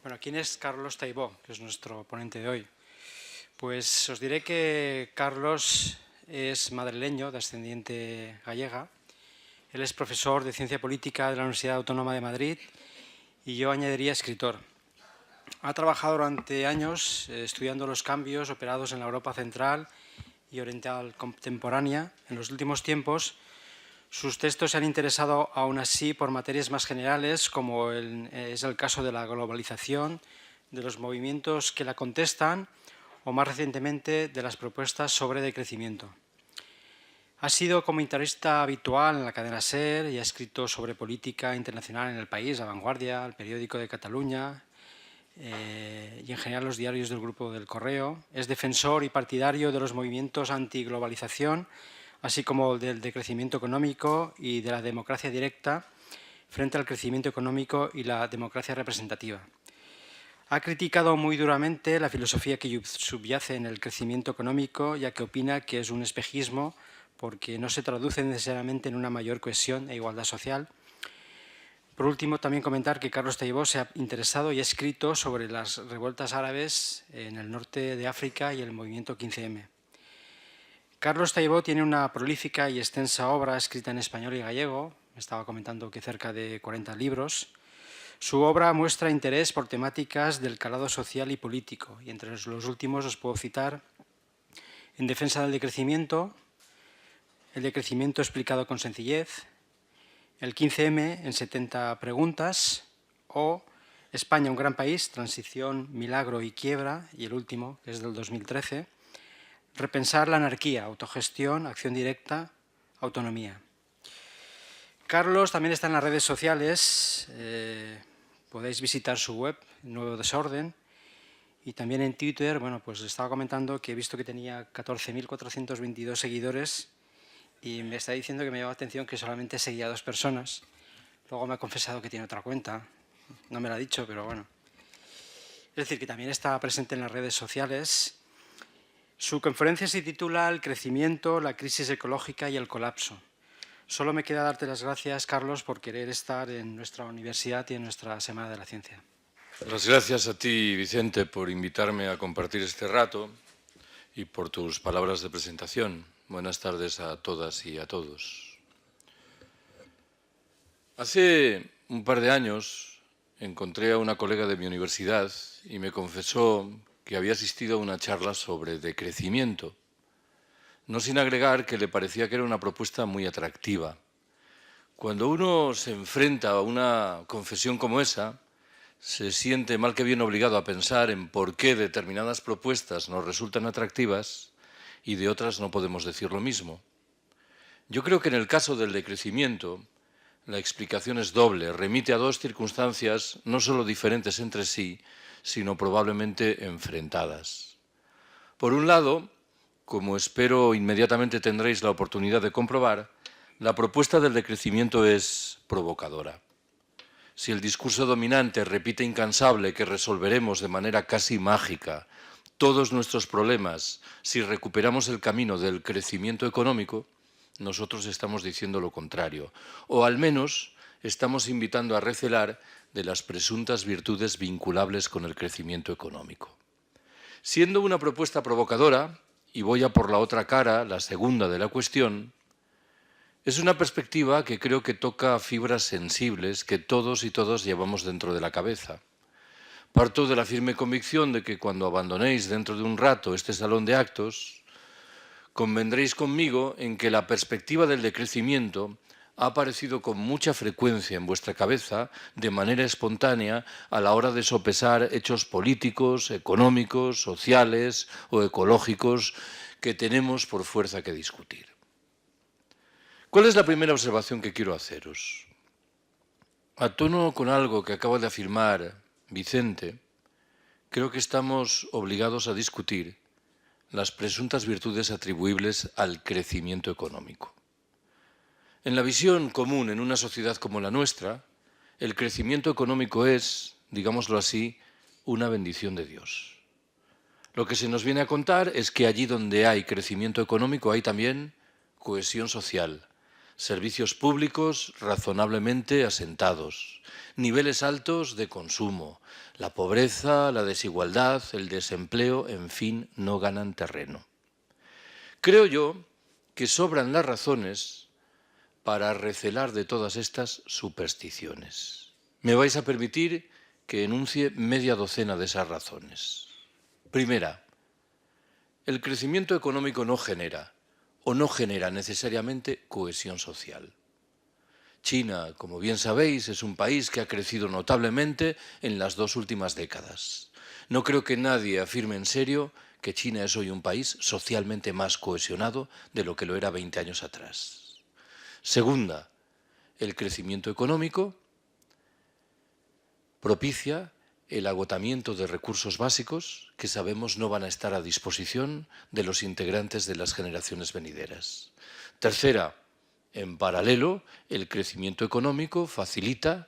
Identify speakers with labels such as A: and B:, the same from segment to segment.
A: Bueno, ¿quién es Carlos Taibó, que es nuestro ponente de hoy? Pues os diré que Carlos es madrileño, descendiente gallega. Él es profesor de Ciencia Política de la Universidad Autónoma de Madrid y yo añadiría escritor. Ha trabajado durante años estudiando los cambios operados en la Europa central y oriental contemporánea. En los últimos tiempos, sus textos se han interesado aún así por materias más generales, como es el caso de la globalización, de los movimientos que la contestan o más recientemente de las propuestas sobre decrecimiento. Ha sido comentarista habitual en la cadena SER y ha escrito sobre política internacional en El País, La Vanguardia, El Periódico de Cataluña y en general los diarios del Grupo del Correo. Es defensor y partidario de los movimientos antiglobalización, así como del decrecimiento económico y de la democracia directa frente al crecimiento económico y la democracia representativa. Ha criticado muy duramente la filosofía que subyace en el crecimiento económico, ya que opina que es un espejismo porque no se traduce necesariamente en una mayor cohesión e igualdad social. Por último, también comentar que Carlos Taibó se ha interesado y ha escrito sobre las revueltas árabes en el norte de África y el movimiento 15M. Carlos Taibó tiene una prolífica y extensa obra escrita en español y gallego. Me estaba comentando que cerca de 40 libros. Su obra muestra interés por temáticas del calado social y político, y entre los últimos os puedo citar En defensa del decrecimiento, El decrecimiento explicado con sencillez, el 15M en 70 preguntas o España, un gran país, transición, milagro y quiebra, y el último, que es del 2013, Repensar la anarquía, autogestión, acción directa, autonomía. Carlos también está en las redes sociales, podéis visitar su web, Nuevo Desorden, y también en Twitter. Bueno, pues estaba comentando que he visto que tenía 14.422 seguidores y me está diciendo que me llama la atención que solamente seguía a 2 personas. Luego me ha confesado que tiene otra cuenta, no me lo ha dicho, pero bueno. Es decir, que también está presente en las redes sociales. Su conferencia se titula El crecimiento, la crisis ecológica y el colapso. Solo me queda darte las gracias, Carlos, por querer estar en nuestra universidad y en nuestra Semana de la Ciencia.
B: Las gracias a ti, Vicente, por invitarme a compartir este rato y por tus palabras de presentación. Buenas tardes a todas y a todos. Hace un par de años encontré a una colega de mi universidad y me confesó que había asistido a una charla sobre decrecimiento, no sin agregar que le parecía que era una propuesta muy atractiva. Cuando uno se enfrenta a una confesión como esa, se siente mal que bien obligado a pensar en por qué determinadas propuestas nos resultan atractivas y de otras no podemos decir lo mismo. Yo creo que en el caso del decrecimiento, la explicación es doble, remite a dos circunstancias no solo diferentes entre sí, sino probablemente enfrentadas. Por un lado, como espero inmediatamente tendréis la oportunidad de comprobar, la propuesta del decrecimiento es provocadora. Si el discurso dominante repite incansable que resolveremos de manera casi mágica todos nuestros problemas si recuperamos el camino del crecimiento económico, nosotros estamos diciendo lo contrario, o al menos estamos invitando a recelar de las presuntas virtudes vinculables con el crecimiento económico. Siendo una propuesta provocadora, y voy a por la otra cara, la segunda de la cuestión, es una perspectiva que creo que toca fibras sensibles que todos y todas llevamos dentro de la cabeza. Parto de la firme convicción de que cuando abandonéis dentro de un rato este salón de actos, convendréis conmigo en que la perspectiva del decrecimiento ha aparecido con mucha frecuencia en vuestra cabeza de manera espontánea a la hora de sopesar hechos políticos, económicos, sociales o ecológicos que tenemos por fuerza que discutir. ¿Cuál es la primera observación que quiero haceros? A tono con algo que acaba de afirmar Vicente, creo que estamos obligados a discutir las presuntas virtudes atribuibles al crecimiento económico. En la visión común en una sociedad como la nuestra, el crecimiento económico es, digámoslo así, una bendición de Dios. Lo que se nos viene a contar es que allí donde hay crecimiento económico hay también cohesión social, servicios públicos razonablemente asentados, niveles altos de consumo, la pobreza, la desigualdad, el desempleo, en fin, no ganan terreno. Creo yo que sobran las razones para recelar de todas estas supersticiones. Me vais a permitir que enuncie media docena de esas razones. Primera, el crecimiento económico no genera necesariamente cohesión social. China, como bien sabéis, es un país que ha crecido notablemente en las 2 últimas décadas. No creo que nadie afirme en serio que China es hoy un país socialmente más cohesionado de lo que lo era 20 años atrás. Segunda, el crecimiento económico propicia el agotamiento de recursos básicos que sabemos no van a estar a disposición de los integrantes de las generaciones venideras. Tercera, en paralelo, el crecimiento económico facilita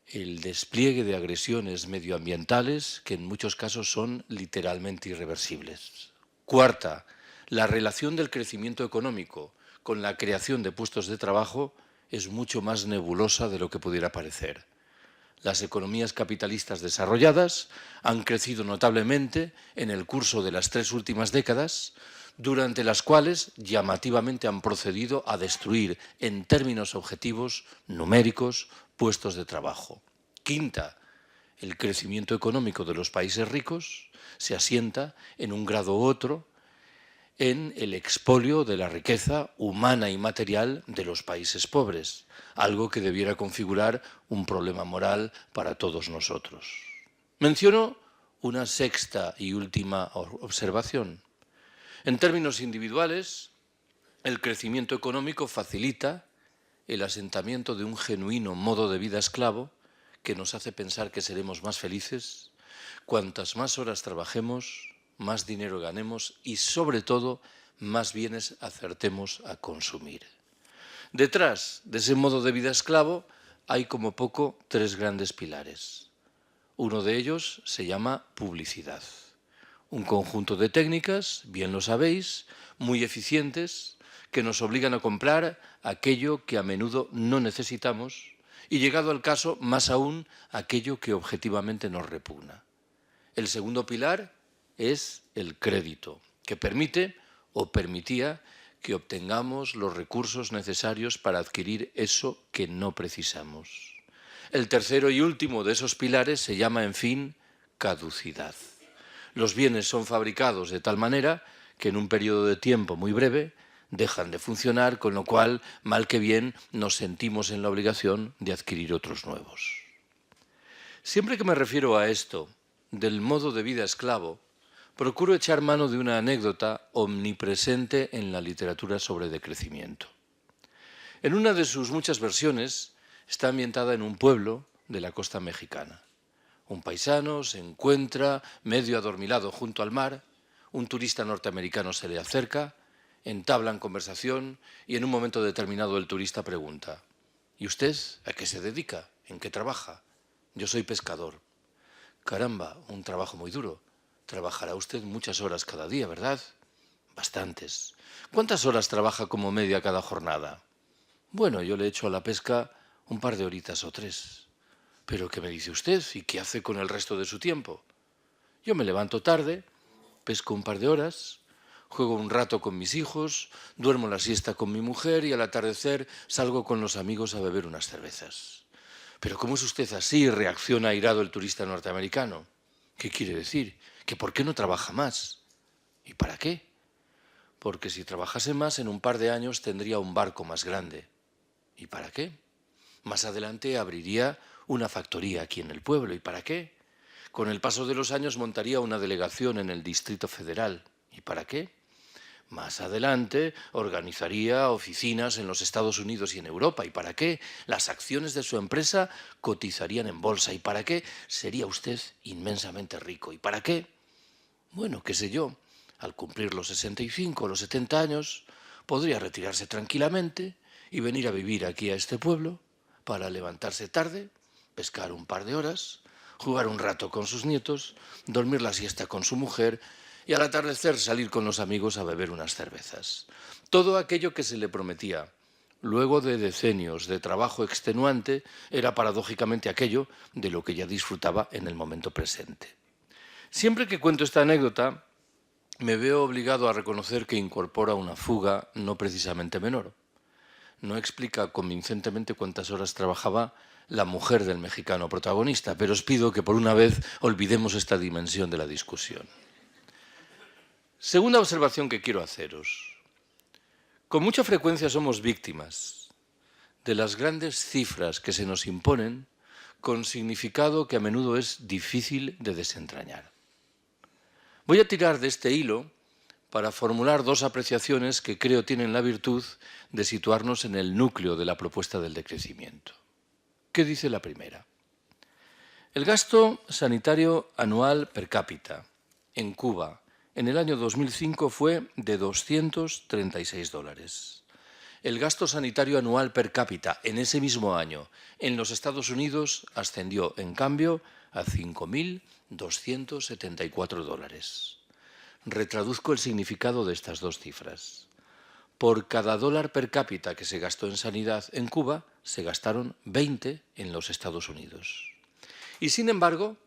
B: el despliegue de agresiones medioambientales que en muchos casos son literalmente irreversibles. Cuarta, la relación del crecimiento económico con la creación de puestos de trabajo es mucho más nebulosa de lo que pudiera parecer. Las economías capitalistas desarrolladas han crecido notablemente en el curso de las 3 últimas décadas, durante las cuales llamativamente han procedido a destruir en términos objetivos numéricos puestos de trabajo. Quinta, el crecimiento económico de los países ricos se asienta en un grado u otro en el expolio de la riqueza humana y material de los países pobres, algo que debiera configurar un problema moral para todos nosotros. Menciono una sexta y última observación. En términos individuales, el crecimiento económico facilita el asentamiento de un genuino modo de vida esclavo que nos hace pensar que seremos más felices cuantas más horas trabajemos, más dinero ganemos y, sobre todo, más bienes acertemos a consumir. Detrás de ese modo de vida esclavo hay como poco 3 grandes pilares. Uno de ellos se llama publicidad. Un conjunto de técnicas, bien lo sabéis, muy eficientes, que nos obligan a comprar aquello que a menudo no necesitamos y, llegado al caso, más aún, aquello que objetivamente nos repugna. El segundo pilar es el crédito, que permite o permitía que obtengamos los recursos necesarios para adquirir eso que no precisamos. El tercero y último de esos pilares se llama, en fin, caducidad. Los bienes son fabricados de tal manera que en un periodo de tiempo muy breve dejan de funcionar, con lo cual, mal que bien, nos sentimos en la obligación de adquirir otros nuevos. Siempre que me refiero a esto, del modo de vida esclavo, procuro echar mano de una anécdota omnipresente en la literatura sobre decrecimiento. En una de sus muchas versiones está ambientada en un pueblo de la costa mexicana. Un paisano se encuentra medio adormilado junto al mar, un turista norteamericano se le acerca, entablan conversación y en un momento determinado el turista pregunta: ¿y usted a qué se dedica? ¿En qué trabaja? Yo soy pescador. Caramba, un trabajo muy duro. Trabajará usted muchas horas cada día, ¿verdad? Bastantes. ¿Cuántas horas trabaja como media cada jornada? Bueno, yo le echo a la pesca un par de horitas o 3. ¿Pero qué me dice usted? ¿Y qué hace con el resto de su tiempo? Yo me levanto tarde, pesco un par de horas, juego un rato con mis hijos, duermo la siesta con mi mujer y al atardecer salgo con los amigos a beber unas cervezas. ¿Pero cómo es usted así?, reacciona airado el turista norteamericano. ¿Qué quiere decir? ¿Que por qué no trabaja más? ¿Y para qué? Porque si trabajase más, en un par de años tendría un barco más grande. ¿Y para qué? Más adelante abriría una factoría aquí en el pueblo. ¿Y para qué? Con el paso de los años montaría una delegación en el Distrito Federal. ¿Y para qué? Más adelante organizaría oficinas en los Estados Unidos y en Europa. ¿Y para qué? Las acciones de su empresa cotizarían en bolsa. ¿Y para qué? Sería usted inmensamente rico. ¿Y para qué? Bueno, qué sé yo, al cumplir los 65 o los 70 años, podría retirarse tranquilamente y venir a vivir aquí a este pueblo para levantarse tarde, pescar un par de horas, jugar un rato con sus nietos, dormir la siesta con su mujer y al atardecer salir con los amigos a beber unas cervezas. Todo aquello que se le prometía luego de decenios de trabajo extenuante, era paradójicamente aquello de lo que ya disfrutaba en el momento presente. Siempre que cuento esta anécdota, me veo obligado a reconocer que incorpora una fuga no precisamente menor. No explica convincentemente cuántas horas trabajaba la mujer del mexicano protagonista, pero os pido que por una vez olvidemos esta dimensión de la discusión. Segunda observación que quiero haceros. Con mucha frecuencia somos víctimas de las grandes cifras que se nos imponen con significado que a menudo es difícil de desentrañar. Voy a tirar de este hilo para formular dos apreciaciones que creo tienen la virtud de situarnos en el núcleo de la propuesta del decrecimiento. ¿Qué dice la primera? El gasto sanitario anual per cápita en Cuba en el año 2005 fue de $236. El gasto sanitario anual per cápita en ese mismo año en los Estados Unidos ascendió, en cambio, a $5.274. Retraduzco el significado de estas dos cifras. Por cada dólar per cápita que se gastó en sanidad en Cuba, se gastaron 20 en los Estados Unidos. Y sin embargo,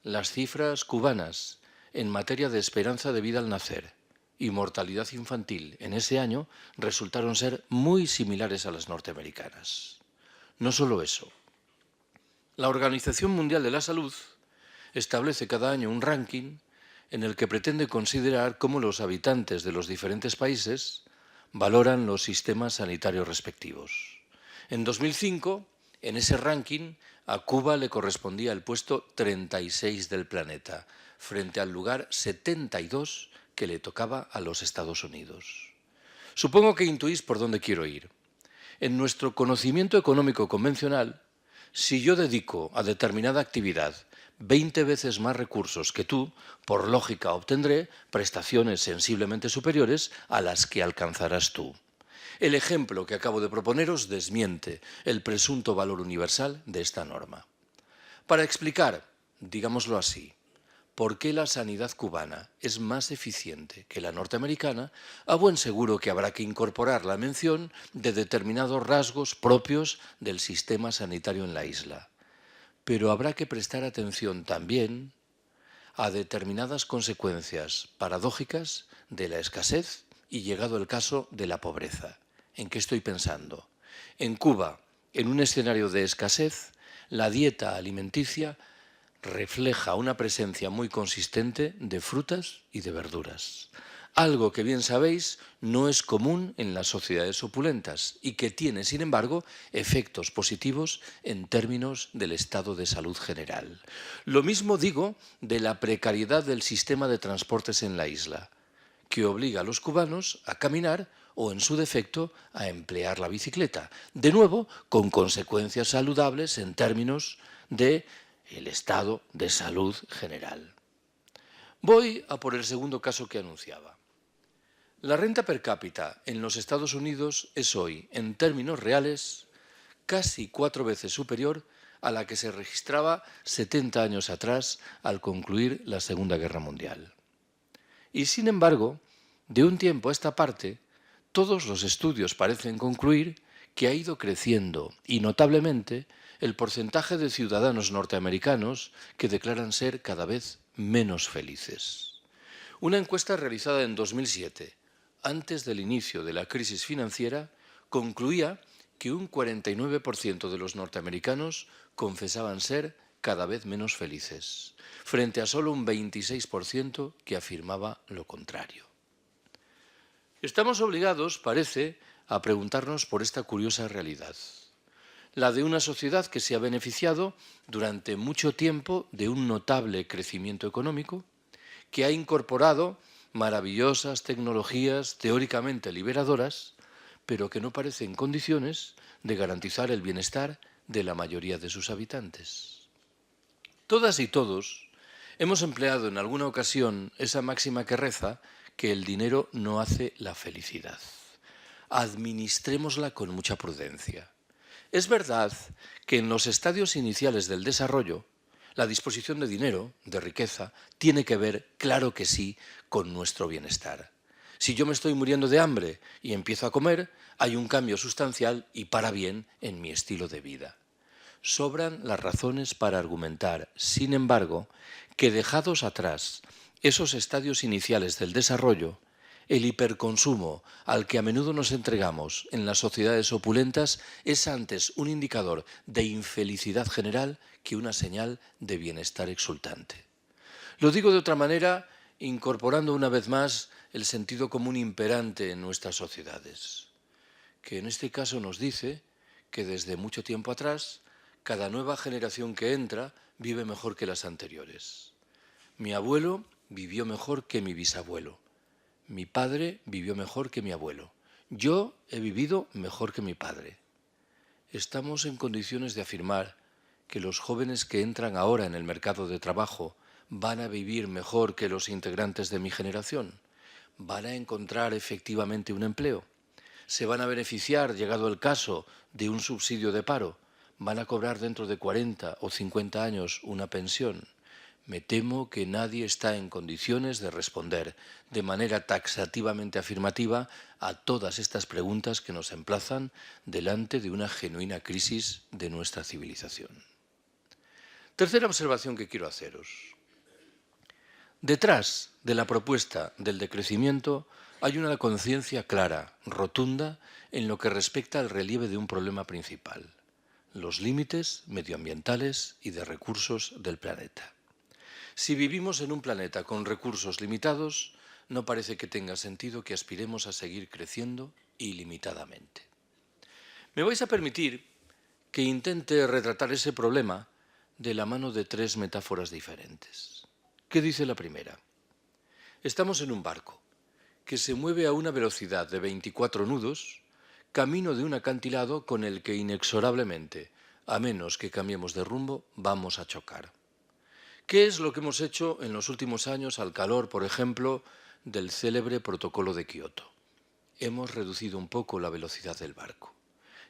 B: las cifras cubanas en materia de esperanza de vida al nacer y mortalidad infantil en ese año resultaron ser muy similares a las norteamericanas. No solo eso. La Organización Mundial de la Salud establece cada año un ranking en el que pretende considerar cómo los habitantes de los diferentes países valoran los sistemas sanitarios respectivos. En 2005, en ese ranking, a Cuba le correspondía el puesto 36 del planeta, frente al lugar 72 que le tocaba a los Estados Unidos. Supongo que intuís por dónde quiero ir. En nuestro conocimiento económico convencional, si yo dedico a determinada actividad 20 veces más recursos que tú, por lógica obtendré prestaciones sensiblemente superiores a las que alcanzarás tú. El ejemplo que acabo de proponeros desmiente el presunto valor universal de esta norma. Para explicar, digámoslo así, por qué la sanidad cubana es más eficiente que la norteamericana, a buen seguro que habrá que incorporar la mención de determinados rasgos propios del sistema sanitario en la isla. Pero habrá que prestar atención también a determinadas consecuencias paradójicas de la escasez y, llegado el caso, de la pobreza. ¿En qué estoy pensando? En Cuba, en un escenario de escasez, la dieta alimenticia refleja una presencia muy consistente de frutas y de verduras. Algo que, bien sabéis, no es común en las sociedades opulentas y que tiene, sin embargo, efectos positivos en términos del estado de salud general. Lo mismo digo de la precariedad del sistema de transportes en la isla, que obliga a los cubanos a caminar o, en su defecto, a emplear la bicicleta, de nuevo con consecuencias saludables en términos del estado de salud general. Voy a por el segundo caso que anunciaba. La renta per cápita en los Estados Unidos es hoy, en términos reales, casi 4 veces superior a la que se registraba 70 años atrás al concluir la Segunda Guerra Mundial. Y sin embargo, de un tiempo a esta parte, todos los estudios parecen concluir que ha ido creciendo y notablemente el porcentaje de ciudadanos norteamericanos que declaran ser cada vez menos felices. Una encuesta realizada en 2007, antes del inicio de la crisis financiera, concluía que un 49% de los norteamericanos confesaban ser cada vez menos felices, frente a solo un 26% que afirmaba lo contrario. Estamos obligados, parece, a preguntarnos por esta curiosa realidad, la de una sociedad que se ha beneficiado durante mucho tiempo de un notable crecimiento económico, que ha incorporado maravillosas tecnologías teóricamente liberadoras, pero que no parece en condiciones de garantizar el bienestar de la mayoría de sus habitantes. Todas y todos hemos empleado en alguna ocasión esa máxima que reza que el dinero no hace la felicidad. Administrémosla con mucha prudencia. Es verdad que en los estadios iniciales del desarrollo, la disposición de dinero, de riqueza, tiene que ver, claro que sí, con nuestro bienestar. Si yo me estoy muriendo de hambre y empiezo a comer, hay un cambio sustancial y para bien en mi estilo de vida. Sobran las razones para argumentar, sin embargo, que dejados atrás esos estadios iniciales del desarrollo, el hiperconsumo al que a menudo nos entregamos en las sociedades opulentas es antes un indicador de infelicidad general que una señal de bienestar exultante. Lo digo de otra manera, incorporando una vez más el sentido común imperante en nuestras sociedades, que en este caso nos dice que desde mucho tiempo atrás, cada nueva generación que entra vive mejor que las anteriores. Mi abuelo vivió mejor que mi bisabuelo. Mi padre vivió mejor que mi abuelo. Yo he vivido mejor que mi padre. Estamos en condiciones de afirmar que los jóvenes que entran ahora en el mercado de trabajo van a vivir mejor que los integrantes de mi generación. ¿Van a encontrar efectivamente un empleo? ¿Se van a beneficiar, llegado el caso, de un subsidio de paro? ¿Van a cobrar dentro de 40 o 50 años una pensión? Me temo que nadie está en condiciones de responder de manera taxativamente afirmativa a todas estas preguntas que nos emplazan delante de una genuina crisis de nuestra civilización. Tercera observación que quiero haceros. Detrás de la propuesta del decrecimiento hay una conciencia clara, rotunda, en lo que respecta al relieve de un problema principal: los límites medioambientales y de recursos del planeta. Si vivimos en un planeta con recursos limitados, no parece que tenga sentido que aspiremos a seguir creciendo ilimitadamente. Me vais a permitir que intente retratar ese problema de la mano de tres metáforas diferentes. ¿Qué dice la primera? Estamos en un barco que se mueve a una velocidad de 24 nudos, camino de un acantilado con el que inexorablemente, a menos que cambiemos de rumbo, vamos a chocar. ¿Qué es lo que hemos hecho en los últimos años al calor, por ejemplo, del célebre Protocolo de Kioto? Hemos reducido un poco la velocidad del barco.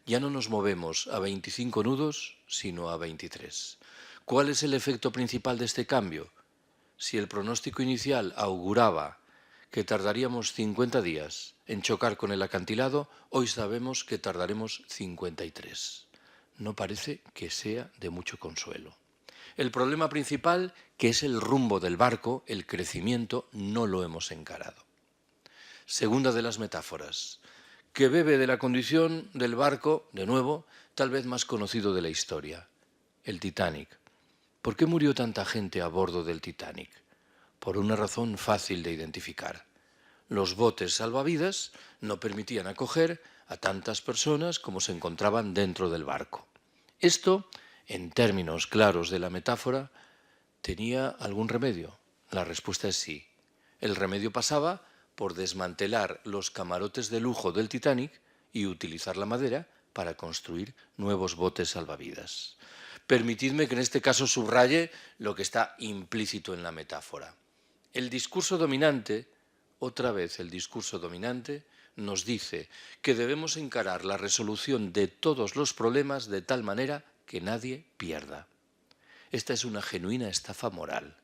B: Ya no nos movemos a 25 nudos, sino a 23. ¿Cuál es el efecto principal de este cambio? Si el pronóstico inicial auguraba que tardaríamos 50 días en chocar con el acantilado, hoy sabemos que tardaremos 53. No parece que sea de mucho consuelo. El problema principal, que es el rumbo del barco, el crecimiento, no lo hemos encarado. Segunda de las metáforas, que bebe de la condición del barco, de nuevo, tal vez más conocido de la historia, el Titanic. ¿Por qué murió tanta gente a bordo del Titanic? Por una razón fácil de identificar. Los botes salvavidas no permitían acoger a tantas personas como se encontraban dentro del barco. Esto, en términos claros de la metáfora, ¿tenía algún remedio? La respuesta es sí. El remedio pasaba por desmantelar los camarotes de lujo del Titanic y utilizar la madera para construir nuevos botes salvavidas. Permitidme que en este caso subraye lo que está implícito en la metáfora. El discurso dominante, otra vez el discurso dominante, nos dice que debemos encarar la resolución de todos los problemas de tal manera que nadie pierda. Esta es una genuina estafa moral.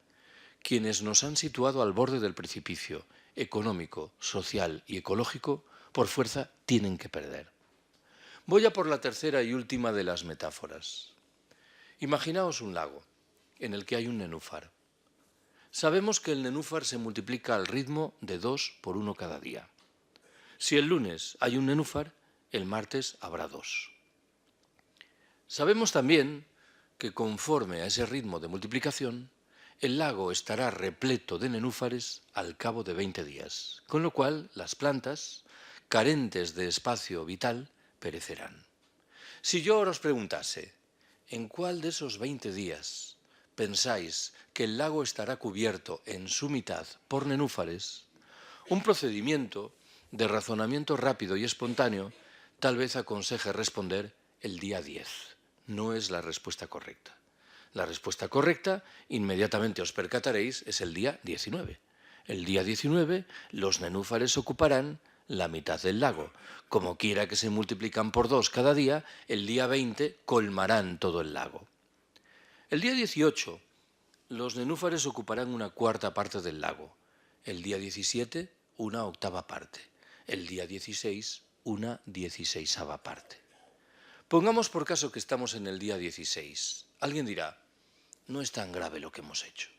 B: Quienes nos han situado al borde del precipicio económico, social y ecológico, por fuerza tienen que perder. Voy a por la tercera y última de las metáforas. Imaginaos un lago en el que hay un nenúfar. Sabemos que el nenúfar se multiplica al ritmo de 2 por 1 cada día. Si el lunes hay un nenúfar, el martes habrá 2. Sabemos también que conforme a ese ritmo de multiplicación, el lago estará repleto de nenúfares al cabo de 20 días, con lo cual las plantas, carentes de espacio vital, perecerán. Si yo ahora os preguntase, ¿en cuál de esos 20 días pensáis que el lago estará cubierto en su mitad por nenúfares? Un procedimiento de razonamiento rápido y espontáneo tal vez aconseje responder el día 10. No es la respuesta correcta. La respuesta correcta, inmediatamente os percataréis, es el día 19. El día 19 los nenúfares ocuparán la mitad del lago. Como quiera que se multiplican por 2 cada día, el día 20 colmarán todo el lago. El día 18 los nenúfares ocuparán una cuarta parte del lago. El día 17 una octava parte. El día 16, una 16ª parte. Pongamos por caso que estamos en el día 16. Alguien dirá, no es tan grave lo que hemos hecho.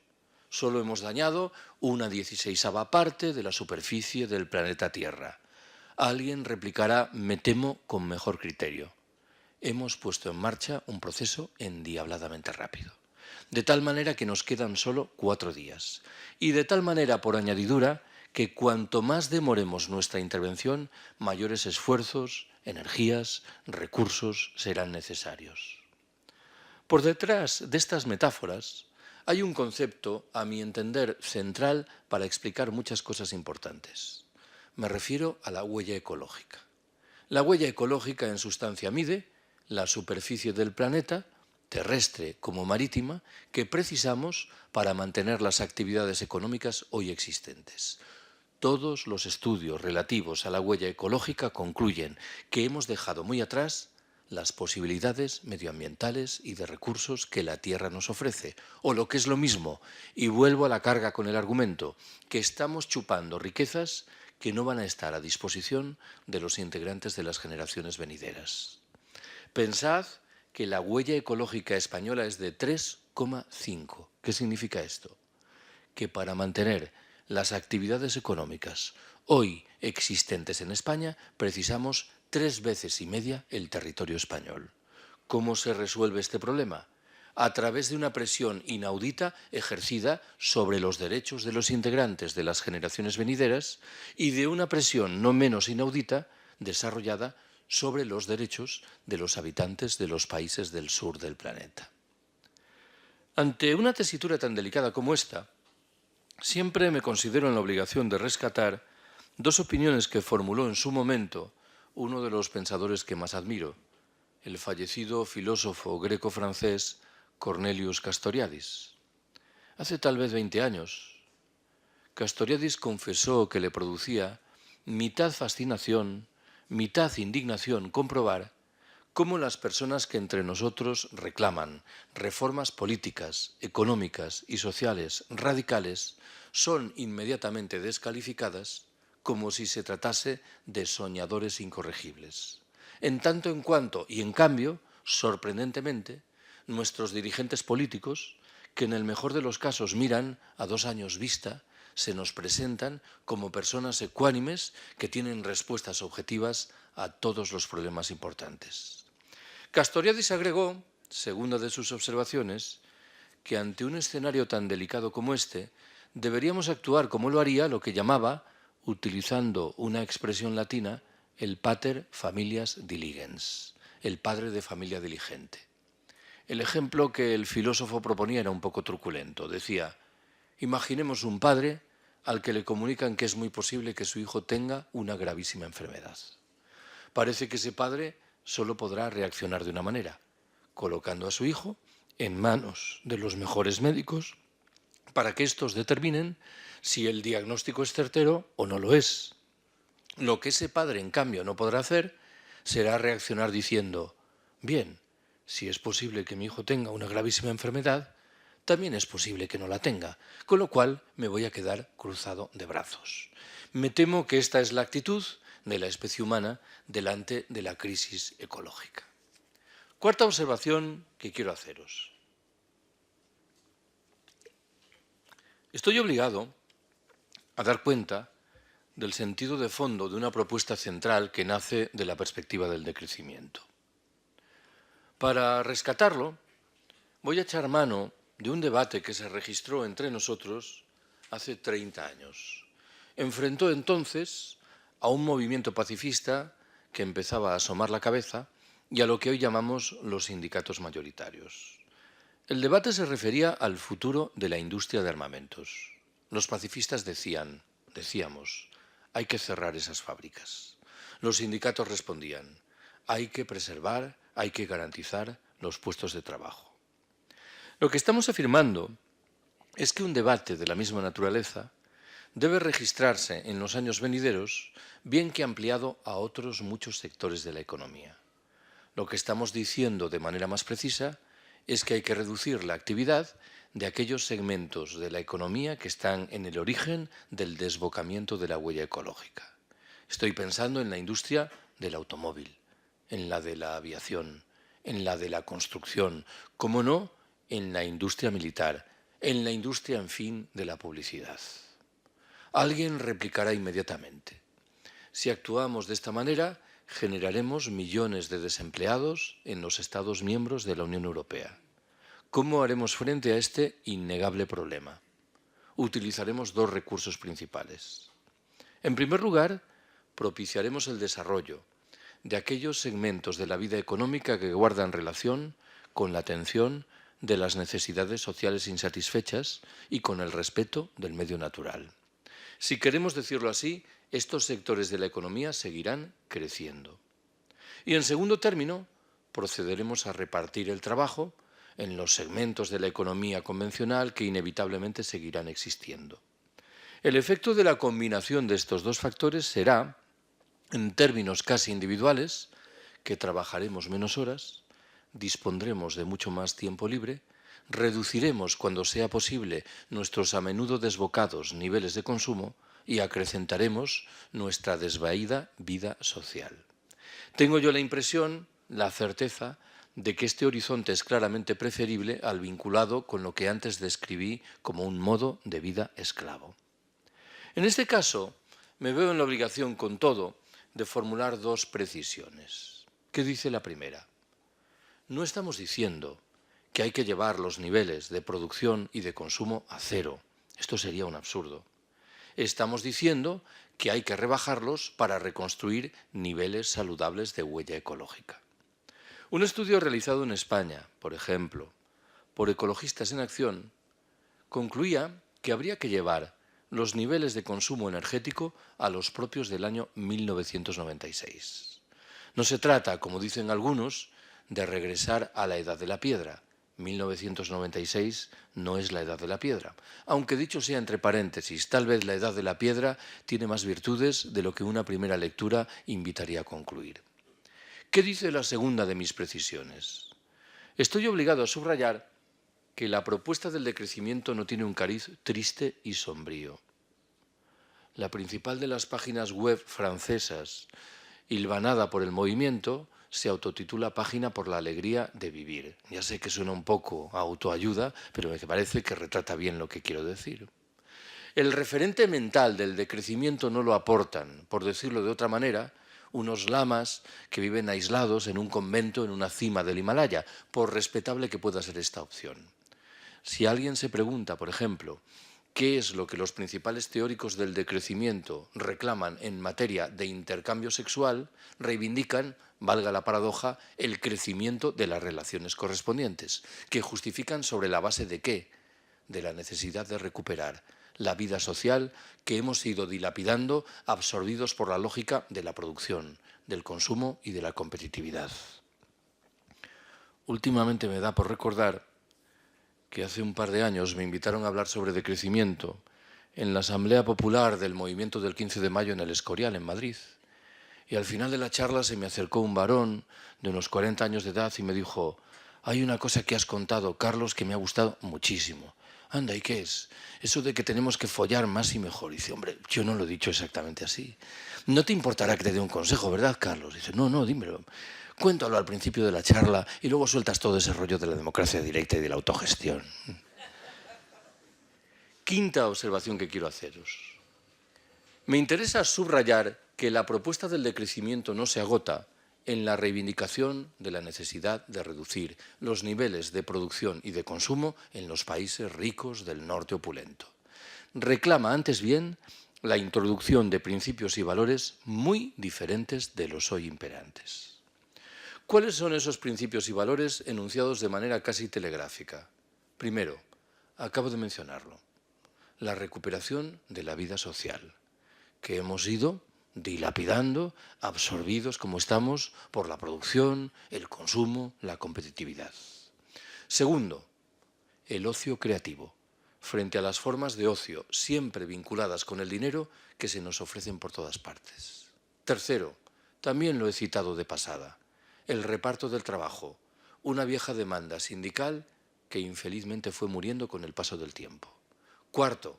B: Solo hemos dañado una 16ª parte de la superficie del planeta Tierra. Alguien replicará, me temo, con mejor criterio. Hemos puesto en marcha un proceso endiabladamente rápido. De tal manera que nos quedan solo 4 días. Y de tal manera, por añadidura, que cuanto más demoremos nuestra intervención, mayores esfuerzos, energías, recursos serán necesarios. Por detrás de estas metáforas hay un concepto, a mi entender, central para explicar muchas cosas importantes. Me refiero a la huella ecológica. La huella ecológica, en sustancia, mide la superficie del planeta, terrestre como marítima, que precisamos para mantener las actividades económicas hoy existentes. Todos los estudios relativos a la huella ecológica concluyen que hemos dejado muy atrás las posibilidades medioambientales y de recursos que la Tierra nos ofrece. O lo que es lo mismo, y vuelvo a la carga con el argumento, que estamos chupando riquezas que no van a estar a disposición de los integrantes de las generaciones venideras. Pensad que la huella ecológica española es de 3,5. ¿Qué significa esto? Que para mantener las actividades económicas hoy existentes en España precisamos 3,5 veces el territorio español. ¿Cómo se resuelve este problema? A través de una presión inaudita ejercida sobre los derechos de los integrantes de las generaciones venideras y de una presión no menos inaudita desarrollada sobre los derechos de los habitantes de los países del sur del planeta. Ante una tesitura tan delicada como esta, siempre me considero en la obligación de rescatar 2 opiniones que formuló en su momento uno de los pensadores que más admiro, el fallecido filósofo greco-francés Cornelius Castoriadis. Hace tal vez 20 años, Castoriadis confesó que le producía mitad fascinación, mitad indignación comprobar cómo las personas que entre nosotros reclaman reformas políticas, económicas y sociales radicales son inmediatamente descalificadas como si se tratase de soñadores incorregibles. En tanto en cuanto, y en cambio, sorprendentemente, nuestros dirigentes políticos, que en el mejor de los casos miran a 2 años vista, se nos presentan como personas ecuánimes que tienen respuestas objetivas a todos los problemas importantes. Castoriadis agregó, segunda de sus observaciones, que ante un escenario tan delicado como este, deberíamos actuar como lo haría lo que llamaba, utilizando una expresión latina, el pater familias diligens, el padre de familia diligente. El ejemplo que el filósofo proponía era un poco truculento. Decía, imaginemos un padre al que le comunican que es muy posible que su hijo tenga una gravísima enfermedad. Parece que ese padre solo podrá reaccionar de una manera, colocando a su hijo en manos de los mejores médicos para que éstos determinen si el diagnóstico es certero o no lo es. Lo que ese padre, en cambio, no podrá hacer será reaccionar diciendo, bien, si es posible que mi hijo tenga una gravísima enfermedad, también es posible que no la tenga, con lo cual me voy a quedar cruzado de brazos. Me temo que esta es la actitud de la especie humana delante de la crisis ecológica. Cuarta observación que quiero haceros. Estoy obligado a dar cuenta del sentido de fondo de una propuesta central que nace de la perspectiva del decrecimiento. Para rescatarlo, voy a echar mano de un debate que se registró entre nosotros hace 30 años. Enfrentó entonces a un movimiento pacifista que empezaba a asomar la cabeza y a lo que hoy llamamos los sindicatos mayoritarios. El debate se refería al futuro de la industria de armamentos. Los pacifistas decíamos, hay que cerrar esas fábricas. Los sindicatos respondían, hay que preservar, hay que garantizar los puestos de trabajo. Lo que estamos afirmando es que un debate de la misma naturaleza debe registrarse en los años venideros, bien que ampliado a otros muchos sectores de la economía. Lo que estamos diciendo de manera más precisa es que hay que reducir la actividad de aquellos segmentos de la economía que están en el origen del desbocamiento de la huella ecológica. Estoy pensando en la industria del automóvil, en la de la aviación, en la de la construcción, cómo no, en la industria militar, en la industria, en fin, de la publicidad. Alguien replicará inmediatamente: si actuamos de esta manera, generaremos millones de desempleados en los Estados miembros de la Unión Europea. ¿Cómo haremos frente a este innegable problema? Utilizaremos dos recursos principales. En primer lugar, propiciaremos el desarrollo de aquellos segmentos de la vida económica que guardan relación con la atención de las necesidades sociales insatisfechas y con el respeto del medio natural. Si queremos decirlo así, estos sectores de la economía seguirán creciendo. Y en segundo término, procederemos a repartir el trabajo en los segmentos de la economía convencional que inevitablemente seguirán existiendo. El efecto de la combinación de estos dos factores será, en términos casi individuales, que trabajaremos menos horas, dispondremos de mucho más tiempo libre, reduciremos cuando sea posible nuestros a menudo desbocados niveles de consumo y acrecentaremos nuestra desvaída vida social. Tengo yo la impresión, la certeza, de que este horizonte es claramente preferible al vinculado con lo que antes describí como un modo de vida esclavo. En este caso, me veo en la obligación, con todo, de formular dos precisiones. ¿Qué dice la primera? No estamos diciendo que hay que llevar los niveles de producción y de consumo a cero. Esto sería un absurdo. Estamos diciendo que hay que rebajarlos para reconstruir niveles saludables de huella ecológica. Un estudio realizado en España, por ejemplo, por Ecologistas en Acción, concluía que habría que llevar los niveles de consumo energético a los propios del año 1996. No se trata, como dicen algunos, de regresar a la edad de la piedra. 1996 no es la edad de la piedra. Aunque dicho sea entre paréntesis, tal vez la edad de la piedra tiene más virtudes de lo que una primera lectura invitaría a concluir. ¿Qué dice la segunda de mis precisiones? Estoy obligado a subrayar que la propuesta del decrecimiento no tiene un cariz triste y sombrío. La principal de las páginas web francesas, hilvanada por el movimiento, se autotitula Página por la alegría de vivir. Ya sé que suena un poco a autoayuda, pero me parece que retrata bien lo que quiero decir. El referente mental del decrecimiento no lo aportan, por decirlo de otra manera, unos lamas que viven aislados en un convento en una cima del Himalaya, por respetable que pueda ser esta opción. Si alguien se pregunta, por ejemplo, ¿qué es lo que los principales teóricos del decrecimiento reclaman en materia de intercambio sexual? Reivindican, valga la paradoja, el crecimiento de las relaciones correspondientes, que justifican sobre la base de ¿qué? De la necesidad de recuperar la vida social que hemos ido dilapidando, absorbidos por la lógica de la producción, del consumo y de la competitividad. Últimamente me da por recordar que hace un par de años me invitaron a hablar sobre decrecimiento en la Asamblea Popular del Movimiento del 15 de Mayo en el Escorial, en Madrid. Y al final de la charla se me acercó un varón de unos 40 años de edad y me dijo: hay una cosa que has contado, Carlos, que me ha gustado muchísimo. Anda, ¿y qué es? Eso de que tenemos que follar más y mejor. Y dice: hombre, yo no lo he dicho exactamente así. No te importará que te dé un consejo, ¿verdad, Carlos? Dice: no, dímelo. Cuéntalo al principio de la charla y luego sueltas todo ese rollo de la democracia directa y de la autogestión. Quinta observación que quiero haceros. Me interesa subrayar que la propuesta del decrecimiento no se agota en la reivindicación de la necesidad de reducir los niveles de producción y de consumo en los países ricos del norte opulento. Reclama antes bien la introducción de principios y valores muy diferentes de los hoy imperantes. ¿Cuáles son esos principios y valores enunciados de manera casi telegráfica? Primero, acabo de mencionarlo, la recuperación de la vida social, que hemos ido dilapidando, absorbidos como estamos por la producción, el consumo, la competitividad. Segundo, el ocio creativo, frente a las formas de ocio siempre vinculadas con el dinero que se nos ofrecen por todas partes. Tercero, también lo he citado de pasada, el reparto del trabajo, una vieja demanda sindical que infelizmente fue muriendo con el paso del tiempo. Cuarto,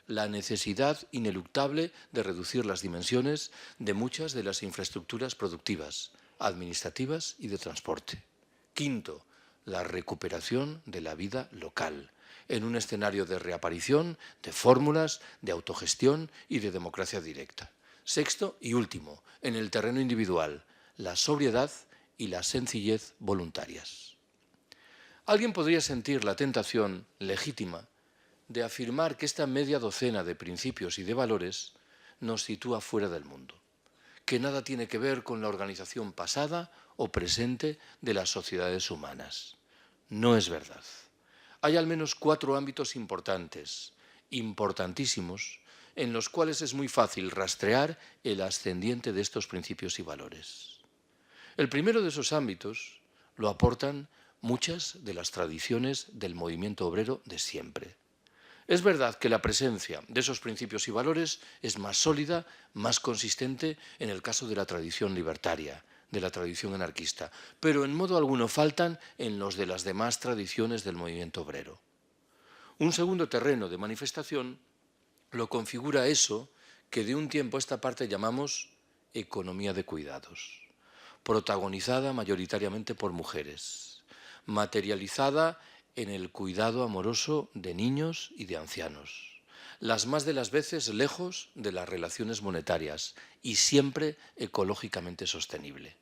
B: la necesidad ineluctable de reducir las dimensiones de muchas de las infraestructuras productivas, administrativas y de transporte. Quinto, la recuperación de la vida local, en un escenario de reaparición de fórmulas de autogestión y de democracia directa. Sexto y último, en el terreno individual, la sobriedad y la sencillez voluntarias. Alguien podría sentir la tentación legítima de afirmar que esta media docena de principios y de valores nos sitúa fuera del mundo, que nada tiene que ver con la organización pasada o presente de las sociedades humanas. No es verdad. Hay al menos 4 ámbitos importantes, importantísimos, en los cuales es muy fácil rastrear el ascendiente de estos principios y valores. El primero de esos ámbitos lo aportan muchas de las tradiciones del movimiento obrero de siempre. Es verdad que la presencia de esos principios y valores es más sólida, más consistente en el caso de la tradición libertaria, de la tradición anarquista, pero en modo alguno faltan en los de las demás tradiciones del movimiento obrero. Un segundo terreno de manifestación lo configura eso que de un tiempo a esta parte llamamos economía de cuidados, protagonizada mayoritariamente por mujeres, materializada en el cuidado amoroso de niños y de ancianos, las más de las veces lejos de las relaciones monetarias y siempre ecológicamente sostenible.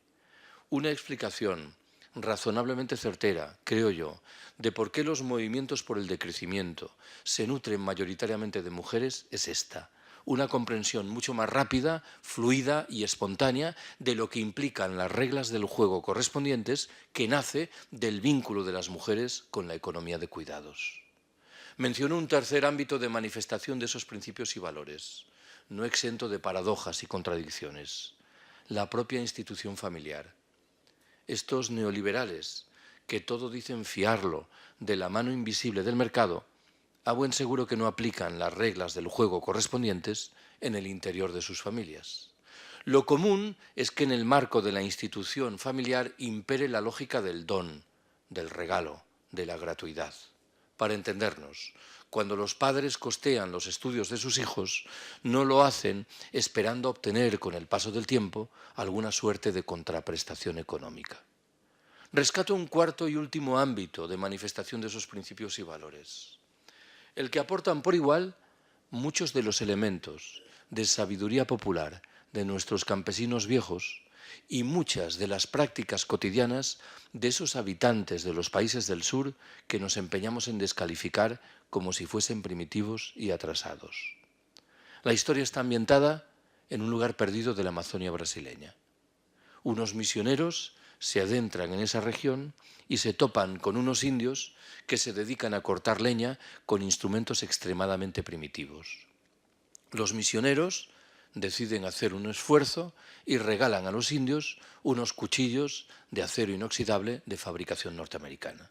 B: Una explicación razonablemente certera, creo yo, de por qué los movimientos por el decrecimiento se nutren mayoritariamente de mujeres es esta: una comprensión mucho más rápida, fluida y espontánea de lo que implican las reglas del juego correspondientes, que nace del vínculo de las mujeres con la economía de cuidados. Menciono un tercer ámbito de manifestación de esos principios y valores, no exento de paradojas y contradicciones: la propia institución familiar. Estos neoliberales, que todo dicen fiarlo de la mano invisible del mercado, a buen seguro que no aplican las reglas del juego correspondientes en el interior de sus familias. Lo común es que en el marco de la institución familiar impere la lógica del don, del regalo, de la gratuidad. Para entendernos, cuando los padres costean los estudios de sus hijos, no lo hacen esperando obtener con el paso del tiempo alguna suerte de contraprestación económica. Rescato un cuarto y último ámbito de manifestación de esos principios y valores, el que aportan por igual muchos de los elementos de sabiduría popular de nuestros campesinos viejos y muchas de las prácticas cotidianas de esos habitantes de los países del sur que nos empeñamos en descalificar como si fuesen primitivos y atrasados. La historia está ambientada en un lugar perdido de la Amazonia brasileña. Unos misioneros se adentran en esa región y se topan con unos indios que se dedican a cortar leña con instrumentos extremadamente primitivos. Los misioneros deciden hacer un esfuerzo y regalan a los indios unos cuchillos de acero inoxidable de fabricación norteamericana.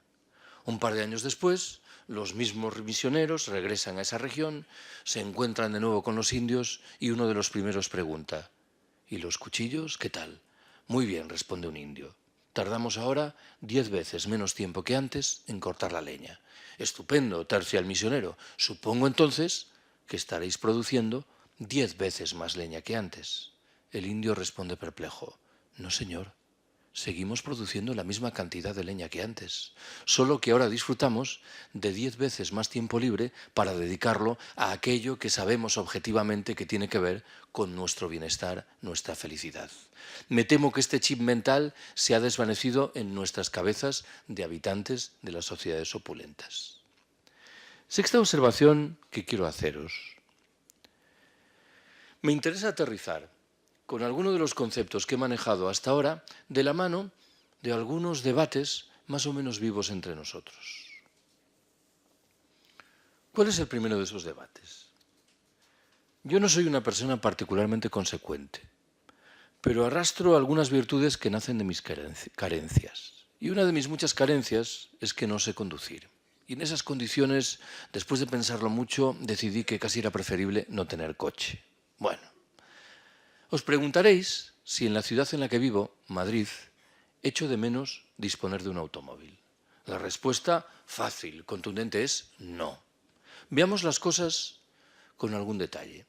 B: Un par de años después, los mismos misioneros regresan a esa región, se encuentran de nuevo con los indios y uno de los primeros pregunta: ¿y los cuchillos qué tal? Muy bien, responde un indio. Tardamos ahora 10 veces menos tiempo que antes en cortar la leña. Estupendo, tercia el misionero. Supongo entonces que estaréis produciendo 10 veces más leña que antes. El indio responde perplejo: no, señor. Seguimos produciendo la misma cantidad de leña que antes, solo que ahora disfrutamos de 10 veces más tiempo libre para dedicarlo a aquello que sabemos objetivamente que tiene que ver con nuestro bienestar, nuestra felicidad. Me temo que este chip mental se ha desvanecido en nuestras cabezas de habitantes de las sociedades opulentas. Sexta observación que quiero haceros. Me interesa aterrizar con algunos de los conceptos que he manejado hasta ahora de la mano de algunos debates más o menos vivos entre nosotros. ¿Cuál es el primero de esos debates? Yo no soy una persona particularmente consecuente, pero arrastro algunas virtudes que nacen de mis carencias. Y una de mis muchas carencias es que no sé conducir. Y en esas condiciones, después de pensarlo mucho, decidí que casi era preferible no tener coche. Bueno, os preguntaréis si en la ciudad en la que vivo, Madrid, echo de menos disponer de un automóvil. La respuesta fácil, contundente, es no. Veamos las cosas con algún detalle.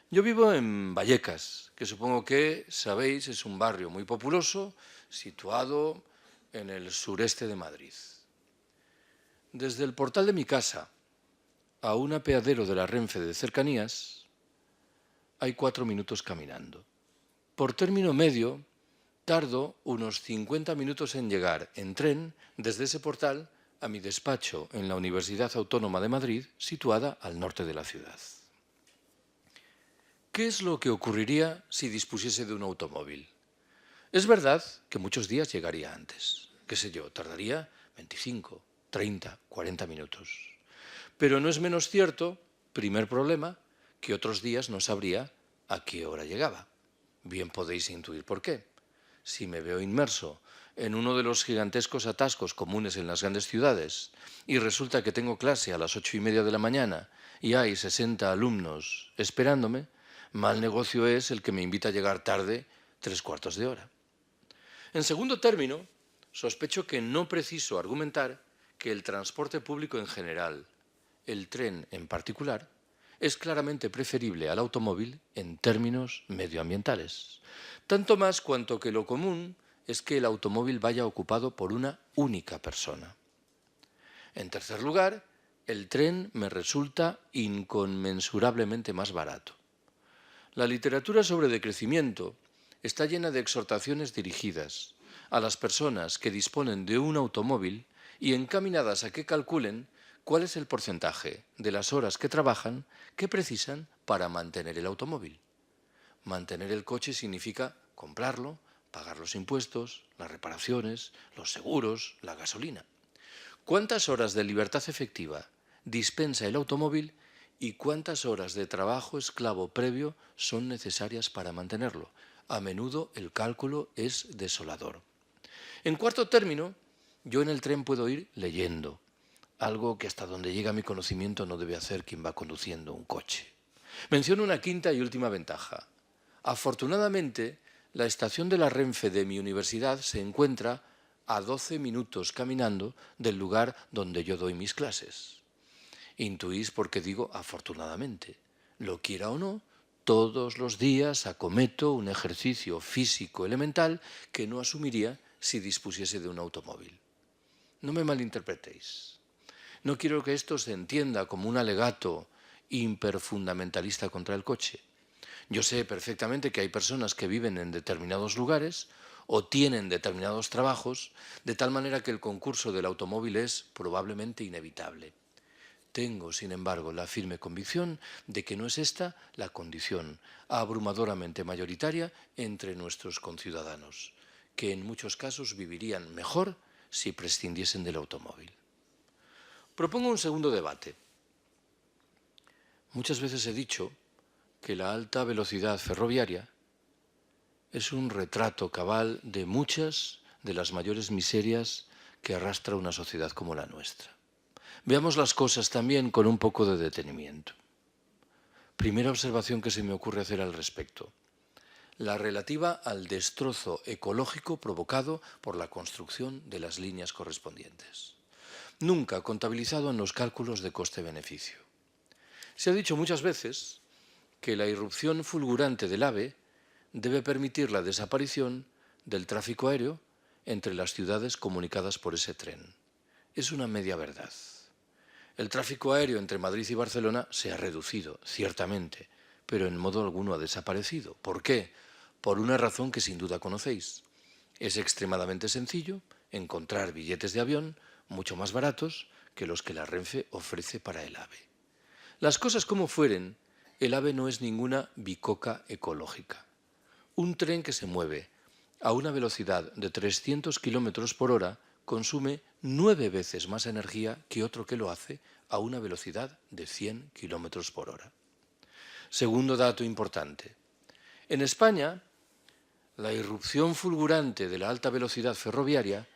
B: Yo vivo en Vallecas, que supongo que sabéis es un barrio muy populoso, situado en el sureste de Madrid. Desde el portal de mi casa a un apeadero de la Renfe de cercanías hay 4 minutos caminando. Por término medio, tardo unos 50 minutos en llegar en tren desde ese portal a mi despacho en la Universidad Autónoma de Madrid, situada al norte de la ciudad. ¿Qué es lo que ocurriría si dispusiese de un automóvil? Es verdad que muchos días llegaría antes. Qué sé yo, tardaría 25, 30, 40 minutos. Pero no es menos cierto, primer problema, que otros días no sabría a qué hora llegaba. Bien podéis intuir por qué. Si me veo inmerso en uno de los gigantescos atascos comunes en las grandes ciudades y resulta que tengo clase a las 8:30 de la mañana y hay 60 alumnos esperándome, mal negocio es el que me invita a llegar tarde 3/4 de hora. En segundo término, sospecho que no preciso argumentar que el transporte público en general, el tren en particular, es claramente preferible al automóvil en términos medioambientales. Tanto más cuanto que lo común es que el automóvil vaya ocupado por una única persona. En tercer lugar, el tren me resulta inconmensurablemente más barato. La literatura sobre decrecimiento está llena de exhortaciones dirigidas a las personas que disponen de un automóvil y encaminadas a que calculen cuál es el porcentaje de las horas que trabajan que precisan para mantener el automóvil. Mantener el coche significa comprarlo, pagar los impuestos, las reparaciones, los seguros, la gasolina. ¿Cuántas horas de libertad efectiva dispensa el automóvil y cuántas horas de trabajo esclavo previo son necesarias para mantenerlo? A menudo el cálculo es desolador. En cuarto término, yo en el tren puedo ir leyendo, algo que hasta donde llega mi conocimiento no debe hacer quien va conduciendo un coche. Menciono una quinta y última ventaja. Afortunadamente, la estación de la Renfe de mi universidad se encuentra a 12 minutos caminando del lugar donde yo doy mis clases. Intuís por qué digo afortunadamente. Lo quiera o no, todos los días acometo un ejercicio físico elemental que no asumiría si dispusiese de un automóvil. No me malinterpretéis. No quiero que esto se entienda como un alegato hiperfundamentalista contra el coche. Yo sé perfectamente que hay personas que viven en determinados lugares o tienen determinados trabajos, de tal manera que el concurso del automóvil es probablemente inevitable. Tengo, sin embargo, la firme convicción de que no es esta la condición abrumadoramente mayoritaria entre nuestros conciudadanos, que en muchos casos vivirían mejor si prescindiesen del automóvil. Propongo un segundo debate. Muchas veces he dicho que la alta velocidad ferroviaria es un retrato cabal de muchas de las mayores miserias que arrastra una sociedad como la nuestra. Veamos las cosas también con un poco de detenimiento. Primera observación que se me ocurre hacer al respecto. La relativa al destrozo ecológico provocado por la construcción de las líneas correspondientes. Nunca contabilizado en los cálculos de coste-beneficio. Se ha dicho muchas veces que la irrupción fulgurante del AVE debe permitir la desaparición del tráfico aéreo entre las ciudades comunicadas por ese tren. Es una media verdad. El tráfico aéreo entre Madrid y Barcelona se ha reducido, ciertamente, pero en modo alguno ha desaparecido. ¿Por qué? Por una razón que sin duda conocéis. Es extremadamente sencillo encontrar billetes de avión mucho más baratos que los que la Renfe ofrece para el AVE. Las cosas como fueren, el AVE no es ninguna bicoca ecológica. Un tren que se mueve a una velocidad de 300 km por hora consume 9 veces más energía que otro que lo hace a una velocidad de 100 km por hora. Segundo dato importante. En España, la irrupción fulgurante de la alta velocidad ferroviaria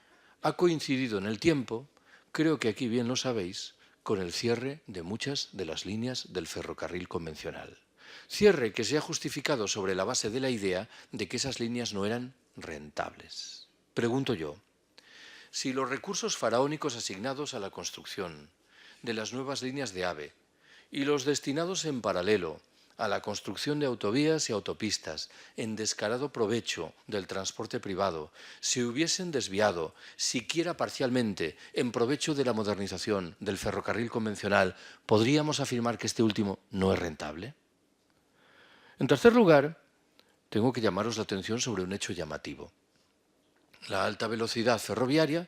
B: ha coincidido en el tiempo, creo que aquí bien lo sabéis, con el cierre de muchas de las líneas del ferrocarril convencional. Cierre que se ha justificado sobre la base de la idea de que esas líneas no eran rentables. Pregunto yo, si los recursos faraónicos asignados a la construcción de las nuevas líneas de AVE y los destinados en paralelo a la construcción de autovías y autopistas en descarado provecho del transporte privado se hubiesen desviado, siquiera parcialmente, en provecho de la modernización del ferrocarril convencional, ¿podríamos afirmar que este último no es rentable? En tercer lugar, tengo que llamaros la atención sobre un hecho llamativo. La alta velocidad ferroviaria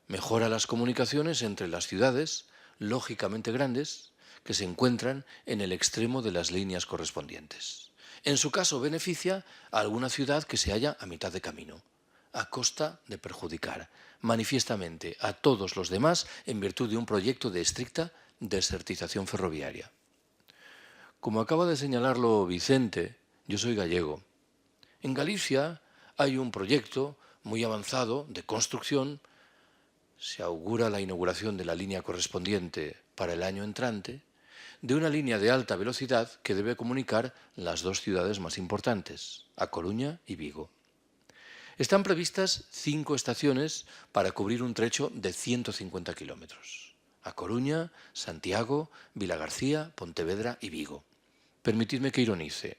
B: mejora las comunicaciones entre las ciudades, lógicamente grandes, que se encuentran en el extremo de las líneas correspondientes. En su caso, beneficia a alguna ciudad que se halla a mitad de camino, a costa de perjudicar manifiestamente a todos los demás en virtud de un proyecto de estricta desertización ferroviaria. Como acaba de señalarlo Vicente, yo soy gallego. En Galicia hay un proyecto muy avanzado de construcción. Se augura la inauguración de la línea correspondiente para el año entrante, de una línea de alta velocidad que debe comunicar las dos ciudades más importantes, A Coruña y Vigo. Están previstas 5 estaciones para cubrir un trecho de 150 kilómetros. A Coruña, Santiago, Vilagarcía, Pontevedra y Vigo. Permitidme que ironice.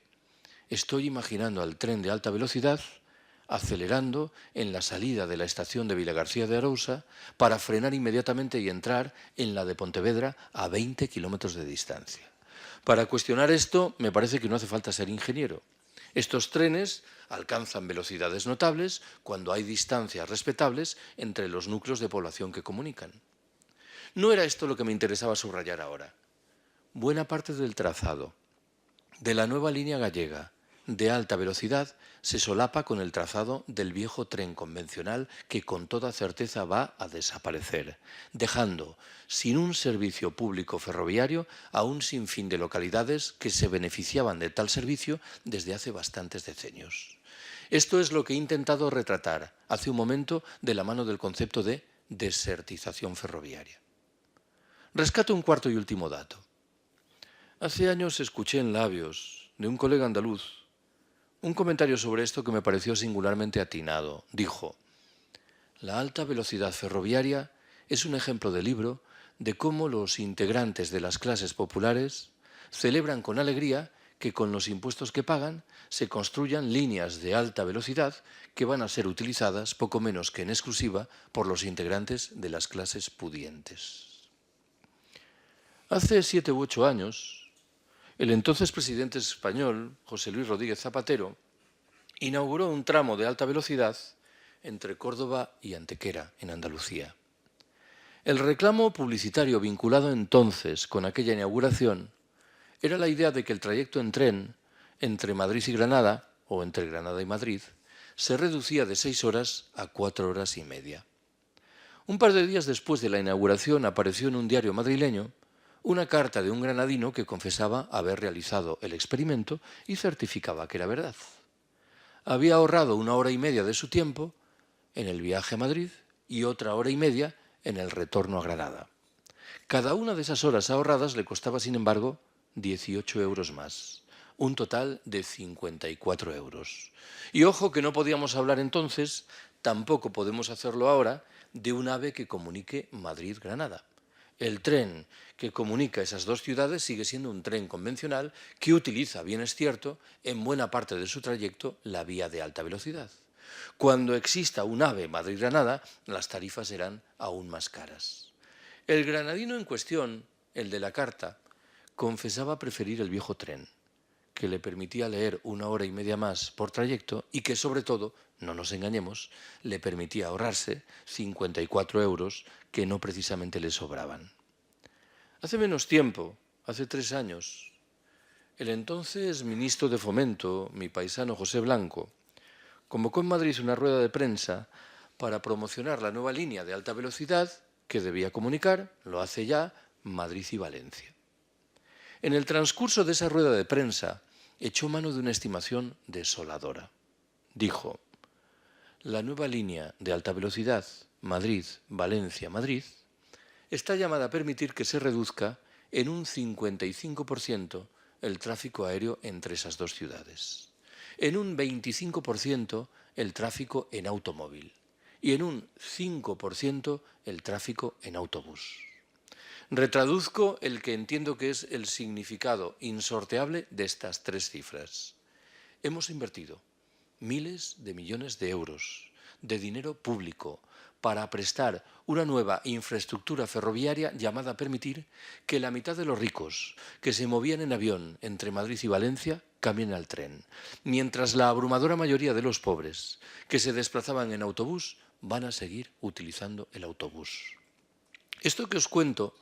B: Estoy imaginando al tren de alta velocidad acelerando en la salida de la estación de Vilagarcía de Arousa para frenar inmediatamente y entrar en la de Pontevedra a 20 kilómetros de distancia. Para cuestionar esto, me parece que no hace falta ser ingeniero. Estos trenes alcanzan velocidades notables cuando hay distancias respetables entre los núcleos de población que comunican. No era esto lo que me interesaba subrayar ahora. Buena parte del trazado de la nueva línea gallega de alta velocidad se solapa con el trazado del viejo tren convencional que con toda certeza va a desaparecer, dejando sin un servicio público ferroviario a un sinfín de localidades que se beneficiaban de tal servicio desde hace bastantes decenios. Esto es lo que he intentado retratar hace un momento de la mano del concepto de desertización ferroviaria. Rescato un cuarto y último dato. Hace años escuché en labios de un colega andaluz un comentario sobre esto que me pareció singularmente atinado. Dijo: la alta velocidad ferroviaria es un ejemplo de libro de cómo los integrantes de las clases populares celebran con alegría que con los impuestos que pagan se construyan líneas de alta velocidad que van a ser utilizadas poco menos que en exclusiva por los integrantes de las clases pudientes. Hace 7 u 8 años, el entonces presidente español, José Luis Rodríguez Zapatero, inauguró un tramo de alta velocidad entre Córdoba y Antequera, en Andalucía. El reclamo publicitario vinculado entonces con aquella inauguración era la idea de que el trayecto en tren entre Madrid y Granada, o entre Granada y Madrid, se reducía de 6 horas a 4 horas y media. Un par de días después de la inauguración apareció en un diario madrileño una carta de un granadino que confesaba haber realizado el experimento y certificaba que era verdad. Había ahorrado 1 hora y media de su tiempo en el viaje a Madrid y otra hora y media en el retorno a Granada. Cada una de esas horas ahorradas le costaba, sin embargo, 18 euros más, un total de 54 euros. Y ojo que no podíamos hablar entonces, tampoco podemos hacerlo ahora, de un AVE que comunique Madrid-Granada. El tren que comunica esas dos ciudades sigue siendo un tren convencional que utiliza, bien es cierto, en buena parte de su trayecto la vía de alta velocidad. Cuando exista un AVE Madrid-Granada, las tarifas serán aún más caras. El granadino en cuestión, el de la carta, confesaba preferir el viejo tren, que le permitía leer 1 hora y media más por trayecto y que, sobre todo, no nos engañemos, le permitía ahorrarse 54 euros que no precisamente le sobraban. Hace menos tiempo, hace 3 años, el entonces ministro de Fomento, mi paisano José Blanco, convocó en Madrid una rueda de prensa para promocionar la nueva línea de alta velocidad que debía comunicar, lo hace ya, Madrid y Valencia. En el transcurso de esa rueda de prensa echó mano de una estimación desoladora. Dijo: la nueva línea de alta velocidad Madrid-Valencia-Madrid está llamada a permitir que se reduzca en un 55% el tráfico aéreo entre esas dos ciudades, en un 25% el tráfico en automóvil, y en un 5% el tráfico en autobús. Retraduzco el que entiendo que es el significado insorteable de estas tres cifras. Hemos invertido miles de millones de euros de dinero público para prestar una nueva infraestructura ferroviaria llamada a permitir que la mitad de los ricos que se movían en avión entre Madrid y Valencia cambien al tren, mientras la abrumadora mayoría de los pobres que se desplazaban en autobús van a seguir utilizando el autobús. Esto que os cuento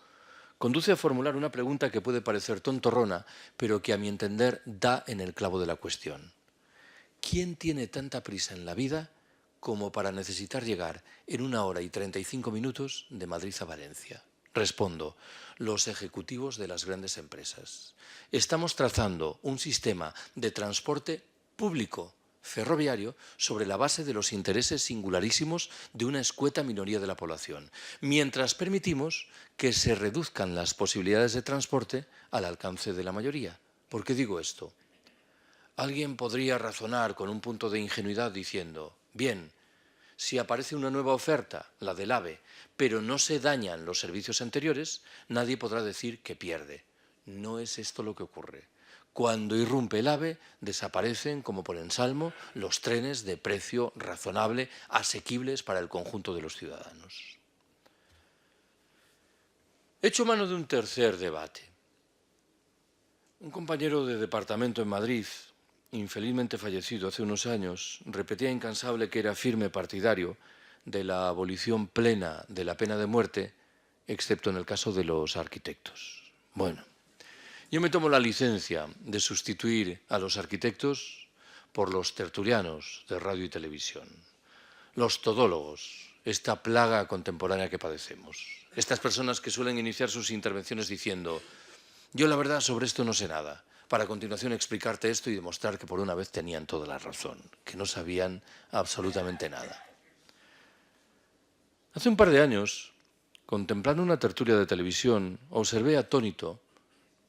B: conduce a formular una pregunta que puede parecer tontorrona, pero que a mi entender da en el clavo de la cuestión. ¿Quién tiene tanta prisa en la vida como para necesitar llegar en 1 hora y 35 minutos de Madrid a Valencia? Respondo, los ejecutivos de las grandes empresas. Estamos trazando un sistema de transporte público ferroviario sobre la base de los intereses singularísimos de una escueta minoría de la población, mientras permitimos que se reduzcan las posibilidades de transporte al alcance de la mayoría. ¿Por qué digo esto? Alguien podría razonar con un punto de ingenuidad diciendo, bien, si aparece una nueva oferta, la del AVE, pero no se dañan los servicios anteriores, nadie podrá decir que pierde. No es esto lo que ocurre. Cuando irrumpe el AVE, desaparecen, como por ensalmo, los trenes de precio razonable, asequibles para el conjunto de los ciudadanos. He hecho mano de un tercer debate. Un compañero de departamento en Madrid, infelizmente fallecido hace unos años, repetía incansable que era firme partidario de la abolición plena de la pena de muerte, excepto en el caso de los arquitectos. Bueno, yo me tomo la licencia de sustituir a los arquitectos por los tertulianos de radio y televisión, los todólogos, esta plaga contemporánea que padecemos. Estas personas que suelen iniciar sus intervenciones diciendo, yo la verdad sobre esto no sé nada, para a continuación explicarte esto y demostrar que por una vez tenían toda la razón, que no sabían absolutamente nada. Hace un par de años, contemplando una tertulia de televisión, observé atónito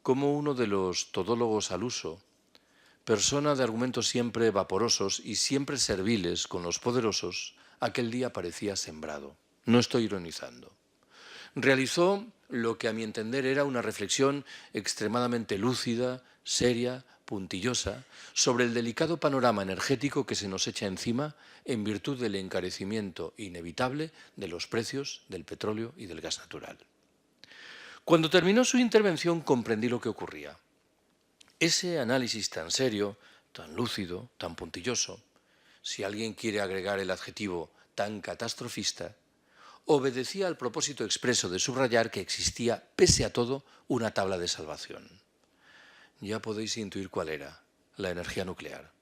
B: cómo uno de los todólogos al uso, persona de argumentos siempre vaporosos y siempre serviles con los poderosos, aquel día parecía sembrado. No estoy ironizando. Realizó lo que a mi entender era una reflexión extremadamente lúcida, seria, puntillosa, sobre el delicado panorama energético que se nos echa encima en virtud del encarecimiento inevitable de los precios del petróleo y del gas natural. Cuando terminó su intervención comprendí lo que ocurría. Ese análisis tan serio, tan lúcido, tan puntilloso, si alguien quiere agregar el adjetivo tan catastrofista, obedecía al propósito expreso de subrayar que existía, pese a todo, una tabla de salvación. Ya podéis intuir cuál era, la energía nuclear.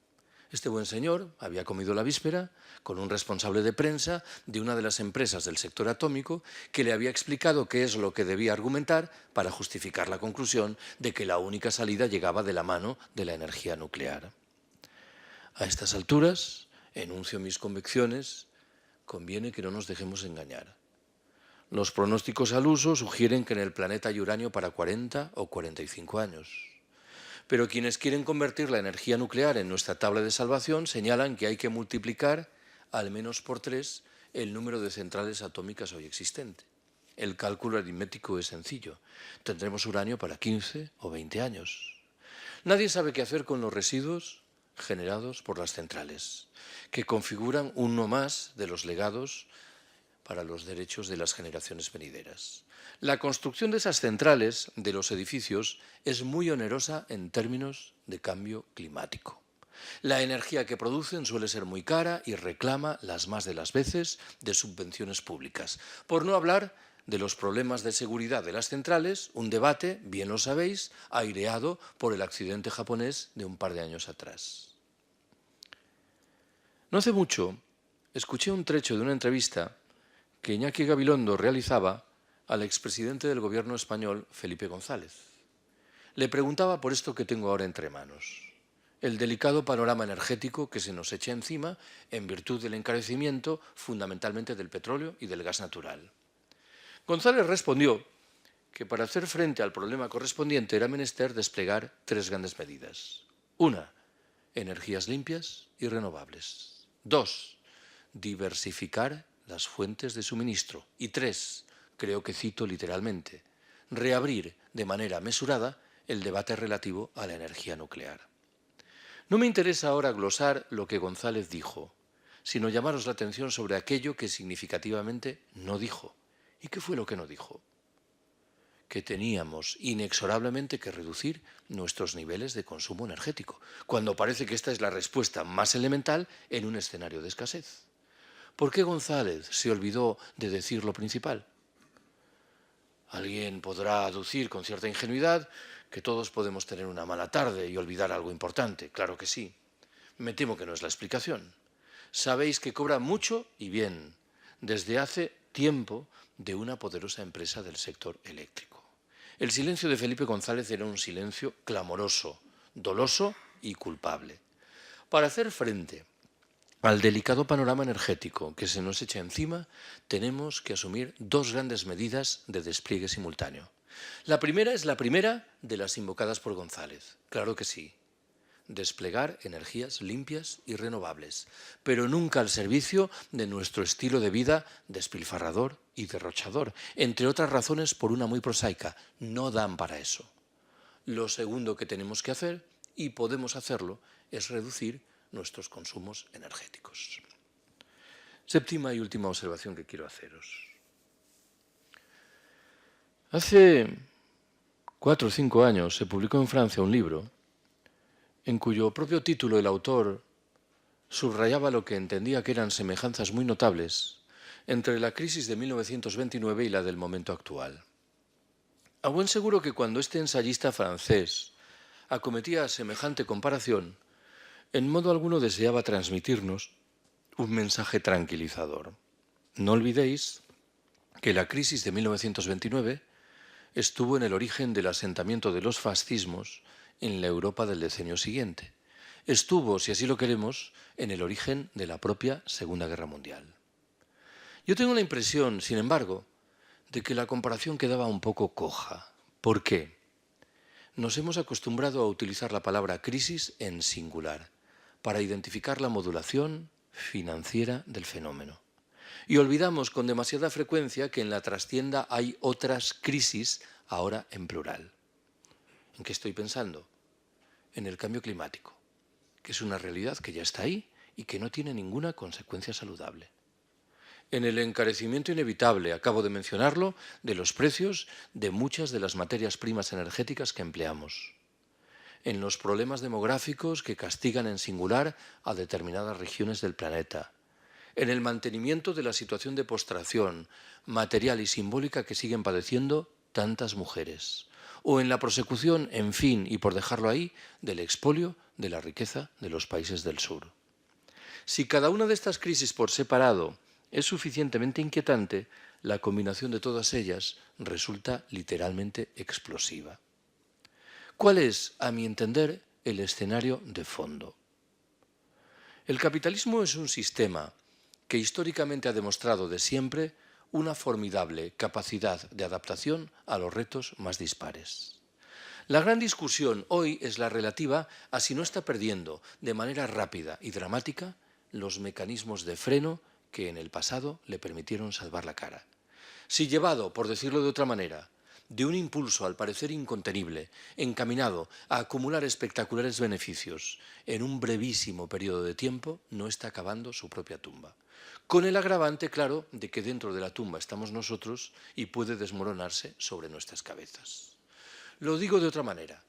B: Este buen señor había comido la víspera con un responsable de prensa de una de las empresas del sector atómico que le había explicado qué es lo que debía argumentar para justificar la conclusión de que la única salida llegaba de la mano de la energía nuclear. A estas alturas, enuncio mis convicciones, conviene que no nos dejemos engañar. Los pronósticos al uso sugieren que en el planeta hay uranio para 40 o 45 años. Pero quienes quieren convertir la energía nuclear en nuestra tabla de salvación señalan que hay que multiplicar al menos por 3 el número de centrales atómicas hoy existente. El cálculo aritmético es sencillo. Tendremos uranio para 15 o 20 años. Nadie sabe qué hacer con los residuos generados por las centrales, que configuran uno más de los legados para los derechos de las generaciones venideras. La construcción de esas centrales, de los edificios, es muy onerosa en términos de cambio climático. La energía que producen suele ser muy cara y reclama las más de las veces de subvenciones públicas. Por no hablar de los problemas de seguridad de las centrales, un debate, bien lo sabéis, aireado por el accidente japonés de un par de años atrás. No hace mucho, escuché un trecho de una entrevista que Iñaki Gabilondo realizaba al expresidente del gobierno español, Felipe González. Le preguntaba por esto que tengo ahora entre manos, el delicado panorama energético que se nos echa encima en virtud del encarecimiento fundamentalmente del petróleo y del gas natural. González respondió que para hacer frente al problema correspondiente era menester desplegar 3 grandes medidas. 1, energías limpias y renovables. 2, diversificar las fuentes de suministro. Y 3, creo que cito literalmente, reabrir de manera mesurada el debate relativo a la energía nuclear. No me interesa ahora glosar lo que González dijo, sino llamaros la atención sobre aquello que significativamente no dijo. ¿Y qué fue lo que no dijo? Que teníamos inexorablemente que reducir nuestros niveles de consumo energético, cuando parece que esta es la respuesta más elemental en un escenario de escasez. ¿Por qué González se olvidó de decir lo principal? Alguien podrá aducir con cierta ingenuidad que todos podemos tener una mala tarde y olvidar algo importante. Claro que sí. Me temo que no es la explicación. Sabéis que cobra mucho y bien desde hace tiempo de una poderosa empresa del sector eléctrico. El silencio de Felipe González era un silencio clamoroso, doloso y culpable. Para hacer frente al delicado panorama energético que se nos echa encima, tenemos que asumir 2 grandes medidas de despliegue simultáneo. La primera es la primera de las invocadas por González. Claro que sí. Desplegar energías limpias y renovables, pero nunca al servicio de nuestro estilo de vida despilfarrador y derrochador, entre otras razones por una muy prosaica, no dan para eso. Lo segundo que tenemos que hacer, y podemos hacerlo, es reducir nuestros consumos energéticos. Séptima y última observación que quiero haceros. Hace 4 o 5 años se publicó en Francia un libro en cuyo propio título el autor subrayaba lo que entendía que eran semejanzas muy notables entre la crisis de 1929 y la del momento actual. A buen seguro que cuando este ensayista francés acometía semejante comparación, en modo alguno deseaba transmitirnos un mensaje tranquilizador. No olvidéis que la crisis de 1929 estuvo en el origen del asentamiento de los fascismos en la Europa del decenio siguiente. Estuvo, si así lo queremos, en el origen de la propia Segunda Guerra Mundial. Yo tengo la impresión, sin embargo, de que la comparación quedaba un poco coja. ¿Por qué? Nos hemos acostumbrado a utilizar la palabra crisis en singular para identificar la modulación financiera del fenómeno. Y olvidamos con demasiada frecuencia que en la trastienda hay otras crisis, ahora en plural. ¿En qué estoy pensando? En el cambio climático, que es una realidad que ya está ahí y que no tiene ninguna consecuencia saludable. En el encarecimiento inevitable, acabo de mencionarlo, de los precios de muchas de las materias primas energéticas que empleamos. En los problemas demográficos que castigan en singular a determinadas regiones del planeta. En el mantenimiento de la situación de postración material y simbólica que siguen padeciendo tantas mujeres. O en la prosecución, en fin, y por dejarlo ahí, del expolio de la riqueza de los países del sur. Si cada una de estas crisis por separado es suficientemente inquietante, la combinación de todas ellas resulta literalmente explosiva. ¿Cuál es, a mi entender, el escenario de fondo? El capitalismo es un sistema que históricamente ha demostrado de siempre una formidable capacidad de adaptación a los retos más dispares. La gran discusión hoy es la relativa a si no está perdiendo de manera rápida y dramática los mecanismos de freno que en el pasado le permitieron salvar la cara. Si llevado, por decirlo de otra manera, de un impulso al parecer incontenible, encaminado a acumular espectaculares beneficios en un brevísimo periodo de tiempo, no está cavando su propia tumba. Con el agravante, claro, de que dentro de la tumba estamos nosotros y puede desmoronarse sobre nuestras cabezas. Lo digo de otra manera.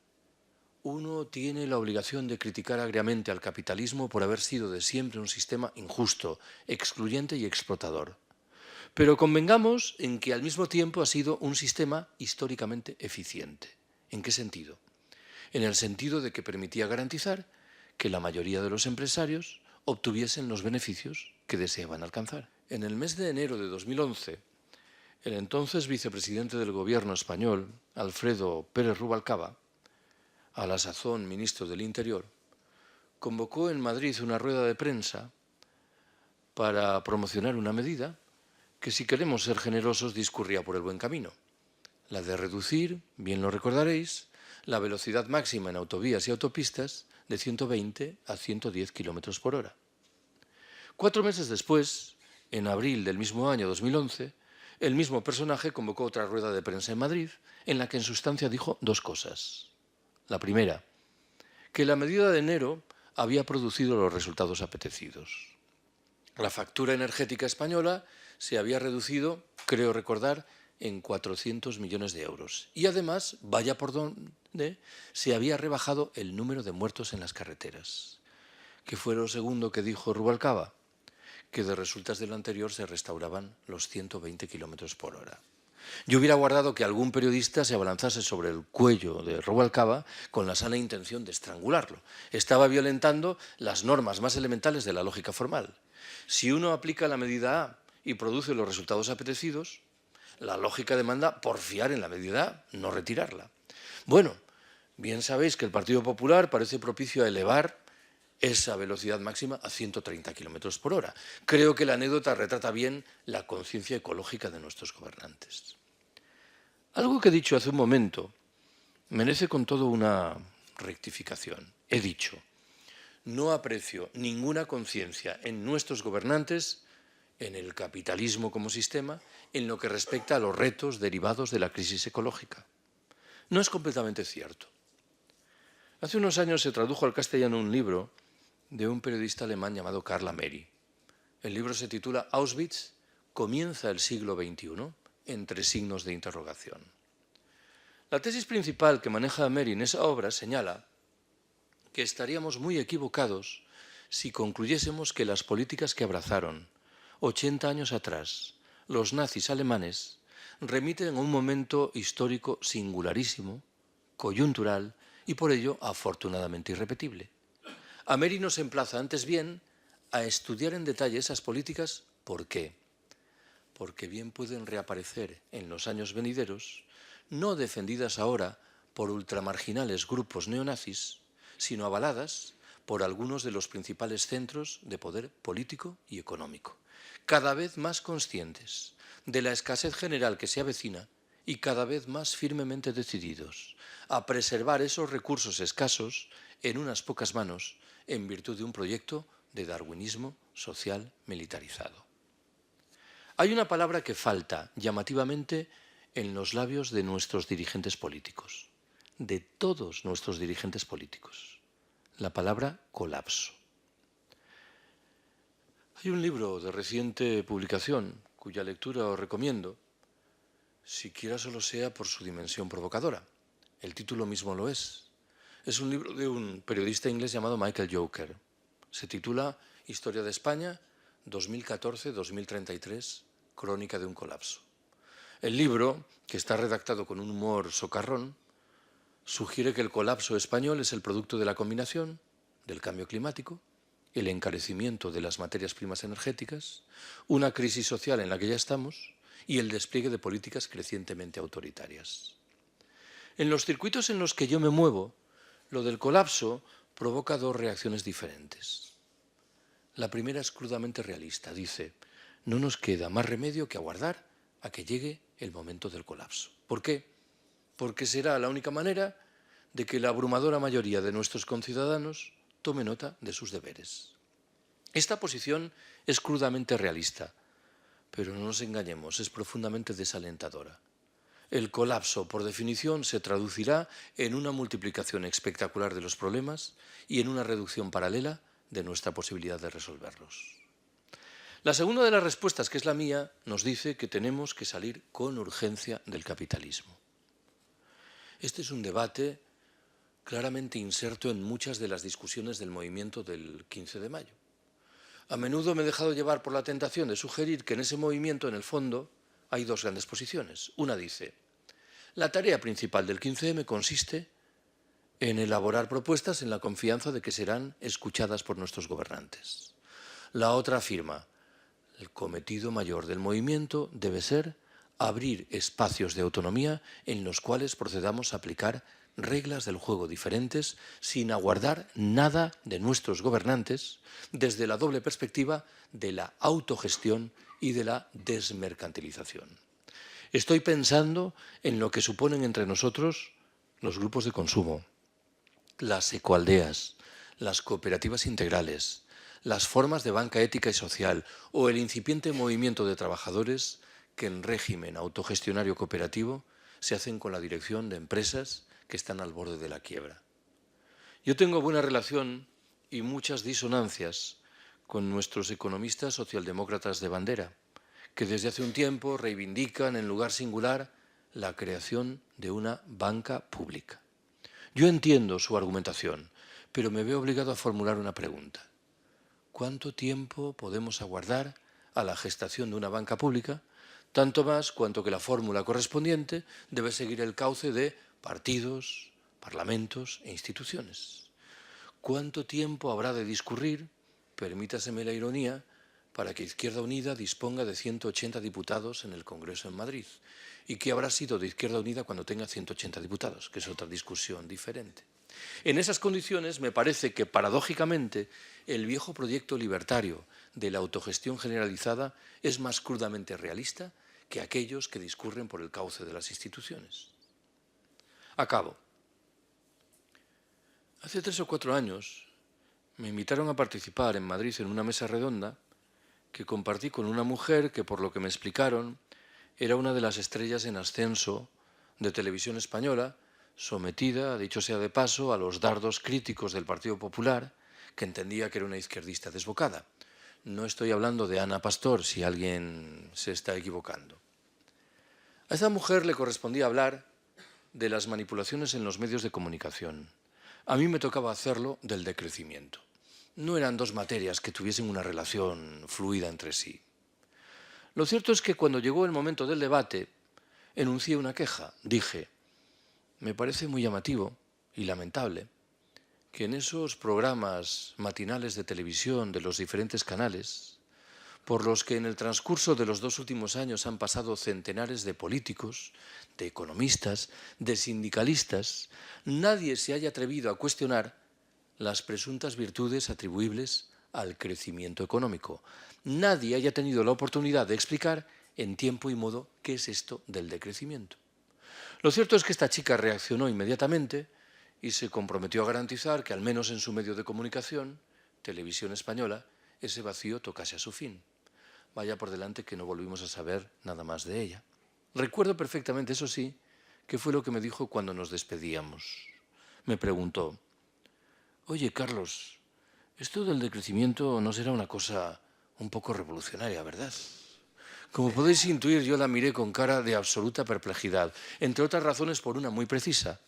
B: Uno tiene la obligación de criticar agriamente al capitalismo por haber sido de siempre un sistema injusto, excluyente y explotador. Pero convengamos en que al mismo tiempo ha sido un sistema históricamente eficiente. ¿En qué sentido? En el sentido de que permitía garantizar que la mayoría de los empresarios obtuviesen los beneficios que deseaban alcanzar. En el mes de enero de 2011, el entonces vicepresidente del gobierno español, Alfredo Pérez Rubalcaba, a la sazón ministro del Interior, convocó en Madrid una rueda de prensa para promocionar una medida que, si queremos ser generosos, discurría por el buen camino. La de reducir, bien lo recordaréis, la velocidad máxima en autovías y autopistas de 120 a 110 km/h. 4 meses después, en abril del mismo año 2011, el mismo personaje convocó otra rueda de prensa en Madrid, en la que en sustancia dijo dos cosas. La primera, que la medida de enero había producido los resultados apetecidos. La factura energética española se había reducido, creo recordar, en 400 millones de euros. Y además, vaya por donde, se había rebajado el número de muertos en las carreteras. ¿Qué fue lo segundo que dijo Rubalcaba? Que de resultas de lo anterior se restauraban los 120 kilómetros por hora. Yo hubiera guardado que algún periodista se abalanzase sobre el cuello de Rubalcaba con la sana intención de estrangularlo. Estaba violentando las normas más elementales de la lógica formal. Si uno aplica la medida A y produce los resultados apetecidos, la lógica demanda porfiar en la medida A, no retirarla. Bueno, bien sabéis que el Partido Popular parece propicio a elevar esa velocidad máxima a 130 kilómetros por hora. Creo que la anécdota retrata bien la conciencia ecológica de nuestros gobernantes. Algo que he dicho hace un momento merece con todo una rectificación. He dicho, no aprecio ninguna conciencia en nuestros gobernantes, en el capitalismo como sistema, en lo que respecta a los retos derivados de la crisis ecológica. No es completamente cierto. Hace unos años se tradujo al castellano un libro de un periodista alemán llamado Karl Ameri. El libro se titula Auschwitz, comienza el siglo XXI, entre signos de interrogación. La tesis principal que maneja Ameri en esa obra señala que estaríamos muy equivocados si concluyésemos que las políticas que abrazaron 80 años atrás los nazis alemanes remiten a un momento histórico singularísimo, coyuntural y por ello afortunadamente irrepetible. Ameri nos emplaza antes bien a estudiar en detalle esas políticas. ¿Por qué? Porque bien pueden reaparecer en los años venideros, no defendidas ahora por ultramarginales grupos neonazis, sino avaladas por algunos de los principales centros de poder político y económico, cada vez más conscientes de la escasez general que se avecina y cada vez más firmemente decididos a preservar esos recursos escasos en unas pocas manos en virtud de un proyecto de darwinismo social militarizado. Hay una palabra que falta llamativamente en los labios de nuestros dirigentes políticos, de todos nuestros dirigentes políticos, la palabra colapso. Hay un libro de reciente publicación cuya lectura os recomiendo, siquiera solo sea por su dimensión provocadora. El título mismo lo es. Es un libro de un periodista inglés llamado Michael Joker. Se titula Historia de España, 2014-2033, Crónica de un colapso. El libro, que está redactado con un humor socarrón, sugiere que el colapso español es el producto de la combinación del cambio climático, el encarecimiento de las materias primas energéticas, una crisis social en la que ya estamos y el despliegue de políticas crecientemente autoritarias. En los circuitos en los que yo me muevo, lo del colapso provoca dos reacciones diferentes. La primera es crudamente realista. Dice, no nos queda más remedio que aguardar a que llegue el momento del colapso. ¿Por qué? Porque será la única manera de que la abrumadora mayoría de nuestros conciudadanos tome nota de sus deberes. Esta posición es crudamente realista, pero no nos engañemos, es profundamente desalentadora. El colapso, por definición, se traducirá en una multiplicación espectacular de los problemas y en una reducción paralela de nuestra posibilidad de resolverlos. La segunda de las respuestas, que es la mía, nos dice que tenemos que salir con urgencia del capitalismo. Este es un debate claramente inserto en muchas de las discusiones del movimiento del 15 de mayo. A menudo me he dejado llevar por la tentación de sugerir que en ese movimiento, en el fondo, hay dos grandes posiciones. Una dice, la tarea principal del 15M consiste en elaborar propuestas en la confianza de que serán escuchadas por nuestros gobernantes. La otra afirma, el cometido mayor del movimiento debe ser abrir espacios de autonomía en los cuales procedamos a aplicar reglas del juego diferentes sin aguardar nada de nuestros gobernantes desde la doble perspectiva de la autogestión y de la desmercantilización. Estoy pensando en lo que suponen entre nosotros los grupos de consumo, las ecoaldeas, las cooperativas integrales, las formas de banca ética y social o el incipiente movimiento de trabajadores que en régimen autogestionario cooperativo se hacen con la dirección de empresas que están al borde de la quiebra. Yo tengo buena relación y muchas disonancias con nuestros economistas socialdemócratas de bandera, que desde hace un tiempo reivindican en lugar singular la creación de una banca pública. Yo entiendo su argumentación, pero me veo obligado a formular una pregunta. ¿Cuánto tiempo podemos aguardar a la gestación de una banca pública? Tanto más cuanto que la fórmula correspondiente debe seguir el cauce de partidos, parlamentos e instituciones. ¿Cuánto tiempo habrá de discurrir, permítaseme la ironía, para que Izquierda Unida disponga de 180 diputados en el Congreso en Madrid? ¿Y qué habrá sido de Izquierda Unida cuando tenga 180 diputados? Que es otra discusión diferente. En esas condiciones me parece que, paradójicamente, el viejo proyecto libertario de la autogestión generalizada es más crudamente realista que aquellos que discurren por el cauce de las instituciones. Acabo. Hace 3 o 4 años me invitaron a participar en Madrid en una mesa redonda que compartí con una mujer que, por lo que me explicaron, era una de las estrellas en ascenso de Televisión Española, sometida, dicho sea de paso, a los dardos críticos del Partido Popular, que entendía que era una izquierdista desbocada. No estoy hablando de Ana Pastor, si alguien se está equivocando. A esta mujer le correspondía hablar de las manipulaciones en los medios de comunicación. A mí me tocaba hacerlo del decrecimiento. No eran dos materias que tuviesen una relación fluida entre sí. Lo cierto es que cuando llegó el momento del debate, enuncié una queja. Dije, me parece muy llamativo y lamentable que en esos programas matinales de televisión de los diferentes canales, por los que en el transcurso de los 2 últimos años han pasado centenares de políticos, de economistas, de sindicalistas, nadie se haya atrevido a cuestionar las presuntas virtudes atribuibles al crecimiento económico. Nadie haya tenido la oportunidad de explicar en tiempo y modo qué es esto del decrecimiento. Lo cierto es que esta chica reaccionó inmediatamente y se comprometió a garantizar que, al menos en su medio de comunicación, Televisión Española, ese vacío tocase a su fin. Vaya por delante que no volvimos a saber nada más de ella. Recuerdo perfectamente, eso sí, qué fue lo que me dijo cuando nos despedíamos. Me preguntó, oye, Carlos, esto del decrecimiento no será una cosa un poco revolucionaria, ¿verdad? Como podéis intuir, yo la miré con cara de absoluta perplejidad, entre otras razones por una muy precisa.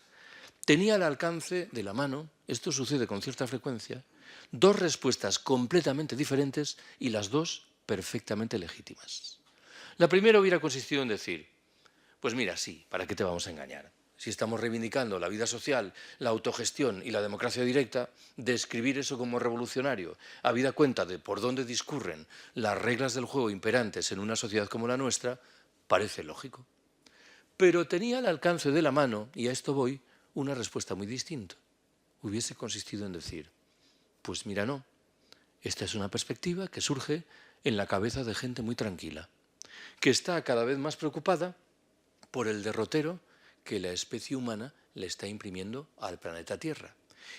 B: Tenía al alcance de la mano, esto sucede con cierta frecuencia, 2 respuestas completamente diferentes y las 2 perfectamente legítimas. La primera hubiera consistido en decir, pues mira, sí, ¿para qué te vamos a engañar? Si estamos reivindicando la vida social, la autogestión y la democracia directa, describir eso como revolucionario, habida cuenta de por dónde discurren las reglas del juego imperantes en una sociedad como la nuestra, parece lógico. Pero tenía al alcance de la mano, y a esto voy, una respuesta muy distinta. Hubiese consistido en decir, pues mira, no, esta es una perspectiva que surge en la cabeza de gente muy tranquila, que está cada vez más preocupada por el derrotero que la especie humana le está imprimiendo al planeta Tierra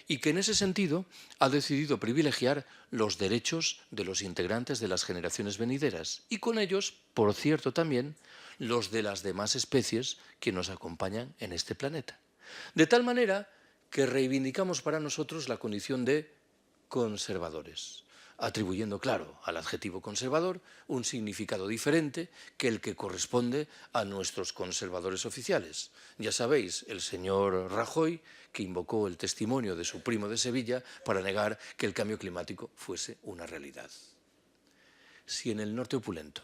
B: y que en ese sentido ha decidido privilegiar los derechos de los integrantes de las generaciones venideras y con ellos, por cierto, también los de las demás especies que nos acompañan en este planeta. De tal manera que reivindicamos para nosotros la condición de conservadores, atribuyendo, claro, al adjetivo conservador un significado diferente que el que corresponde a nuestros conservadores oficiales. Ya sabéis, el señor Rajoy, que invocó el testimonio de su primo de Sevilla para negar que el cambio climático fuese una realidad. Si en el norte opulento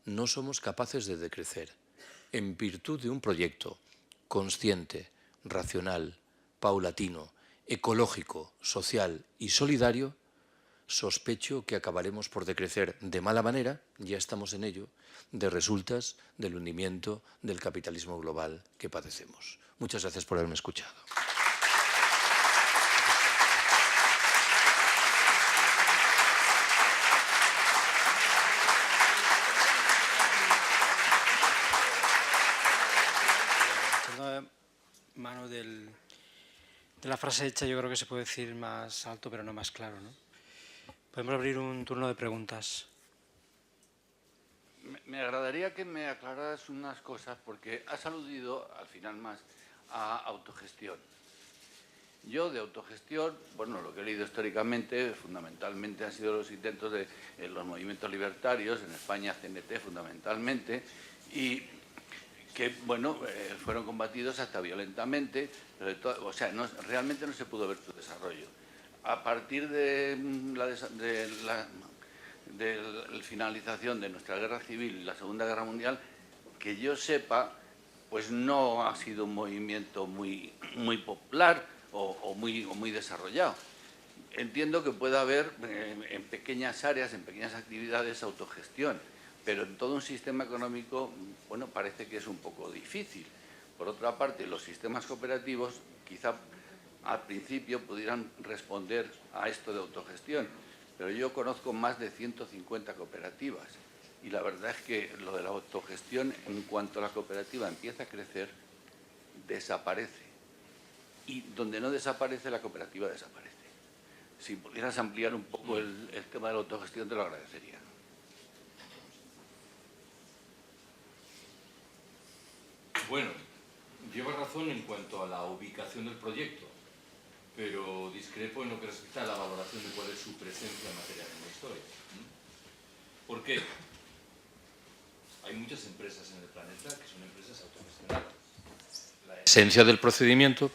B: no somos capaces de decrecer en virtud de un proyecto consciente, racional, paulatino, ecológico, social y solidario, sospecho que acabaremos por decrecer de mala manera, ya estamos en ello, de resultas del hundimiento del capitalismo global que padecemos. Muchas gracias por haberme escuchado.
A: Mano de la frase hecha, yo creo que se puede decir más alto, pero no más claro, ¿no? Podemos abrir un turno de preguntas.
C: Me agradaría que me aclararas unas cosas, porque has aludido, al final más, a autogestión. Yo de autogestión, bueno, lo que he leído históricamente, fundamentalmente han sido los intentos de los movimientos libertarios, en España CNT fundamentalmente, y que, bueno, fueron combatidos hasta violentamente, pero o sea, realmente no se pudo ver su desarrollo. A partir de la finalización de nuestra guerra civil y la Segunda Guerra Mundial, que yo sepa, pues no ha sido un movimiento muy popular o muy desarrollado. Entiendo que puede haber en pequeñas áreas, en pequeñas actividades, autogestión, pero en todo un sistema económico, bueno, parece que es un poco difícil. Por otra parte, los sistemas cooperativos quizá al principio pudieran responder a esto de autogestión, pero yo conozco más de 150 cooperativas y la verdad es que lo de la autogestión, en cuanto la cooperativa empieza a crecer, desaparece. Y donde no desaparece, la cooperativa desaparece. Si pudieras ampliar un poco el tema de la autogestión, te lo agradecería.
B: Bueno, lleva razón en cuanto a la ubicación del proyecto, pero discrepo en lo que respecta a la valoración de cuál es su presencia material en la historia. ¿Por qué? Hay muchas empresas en el planeta que son empresas autogestionadas. La esencia del procedimiento,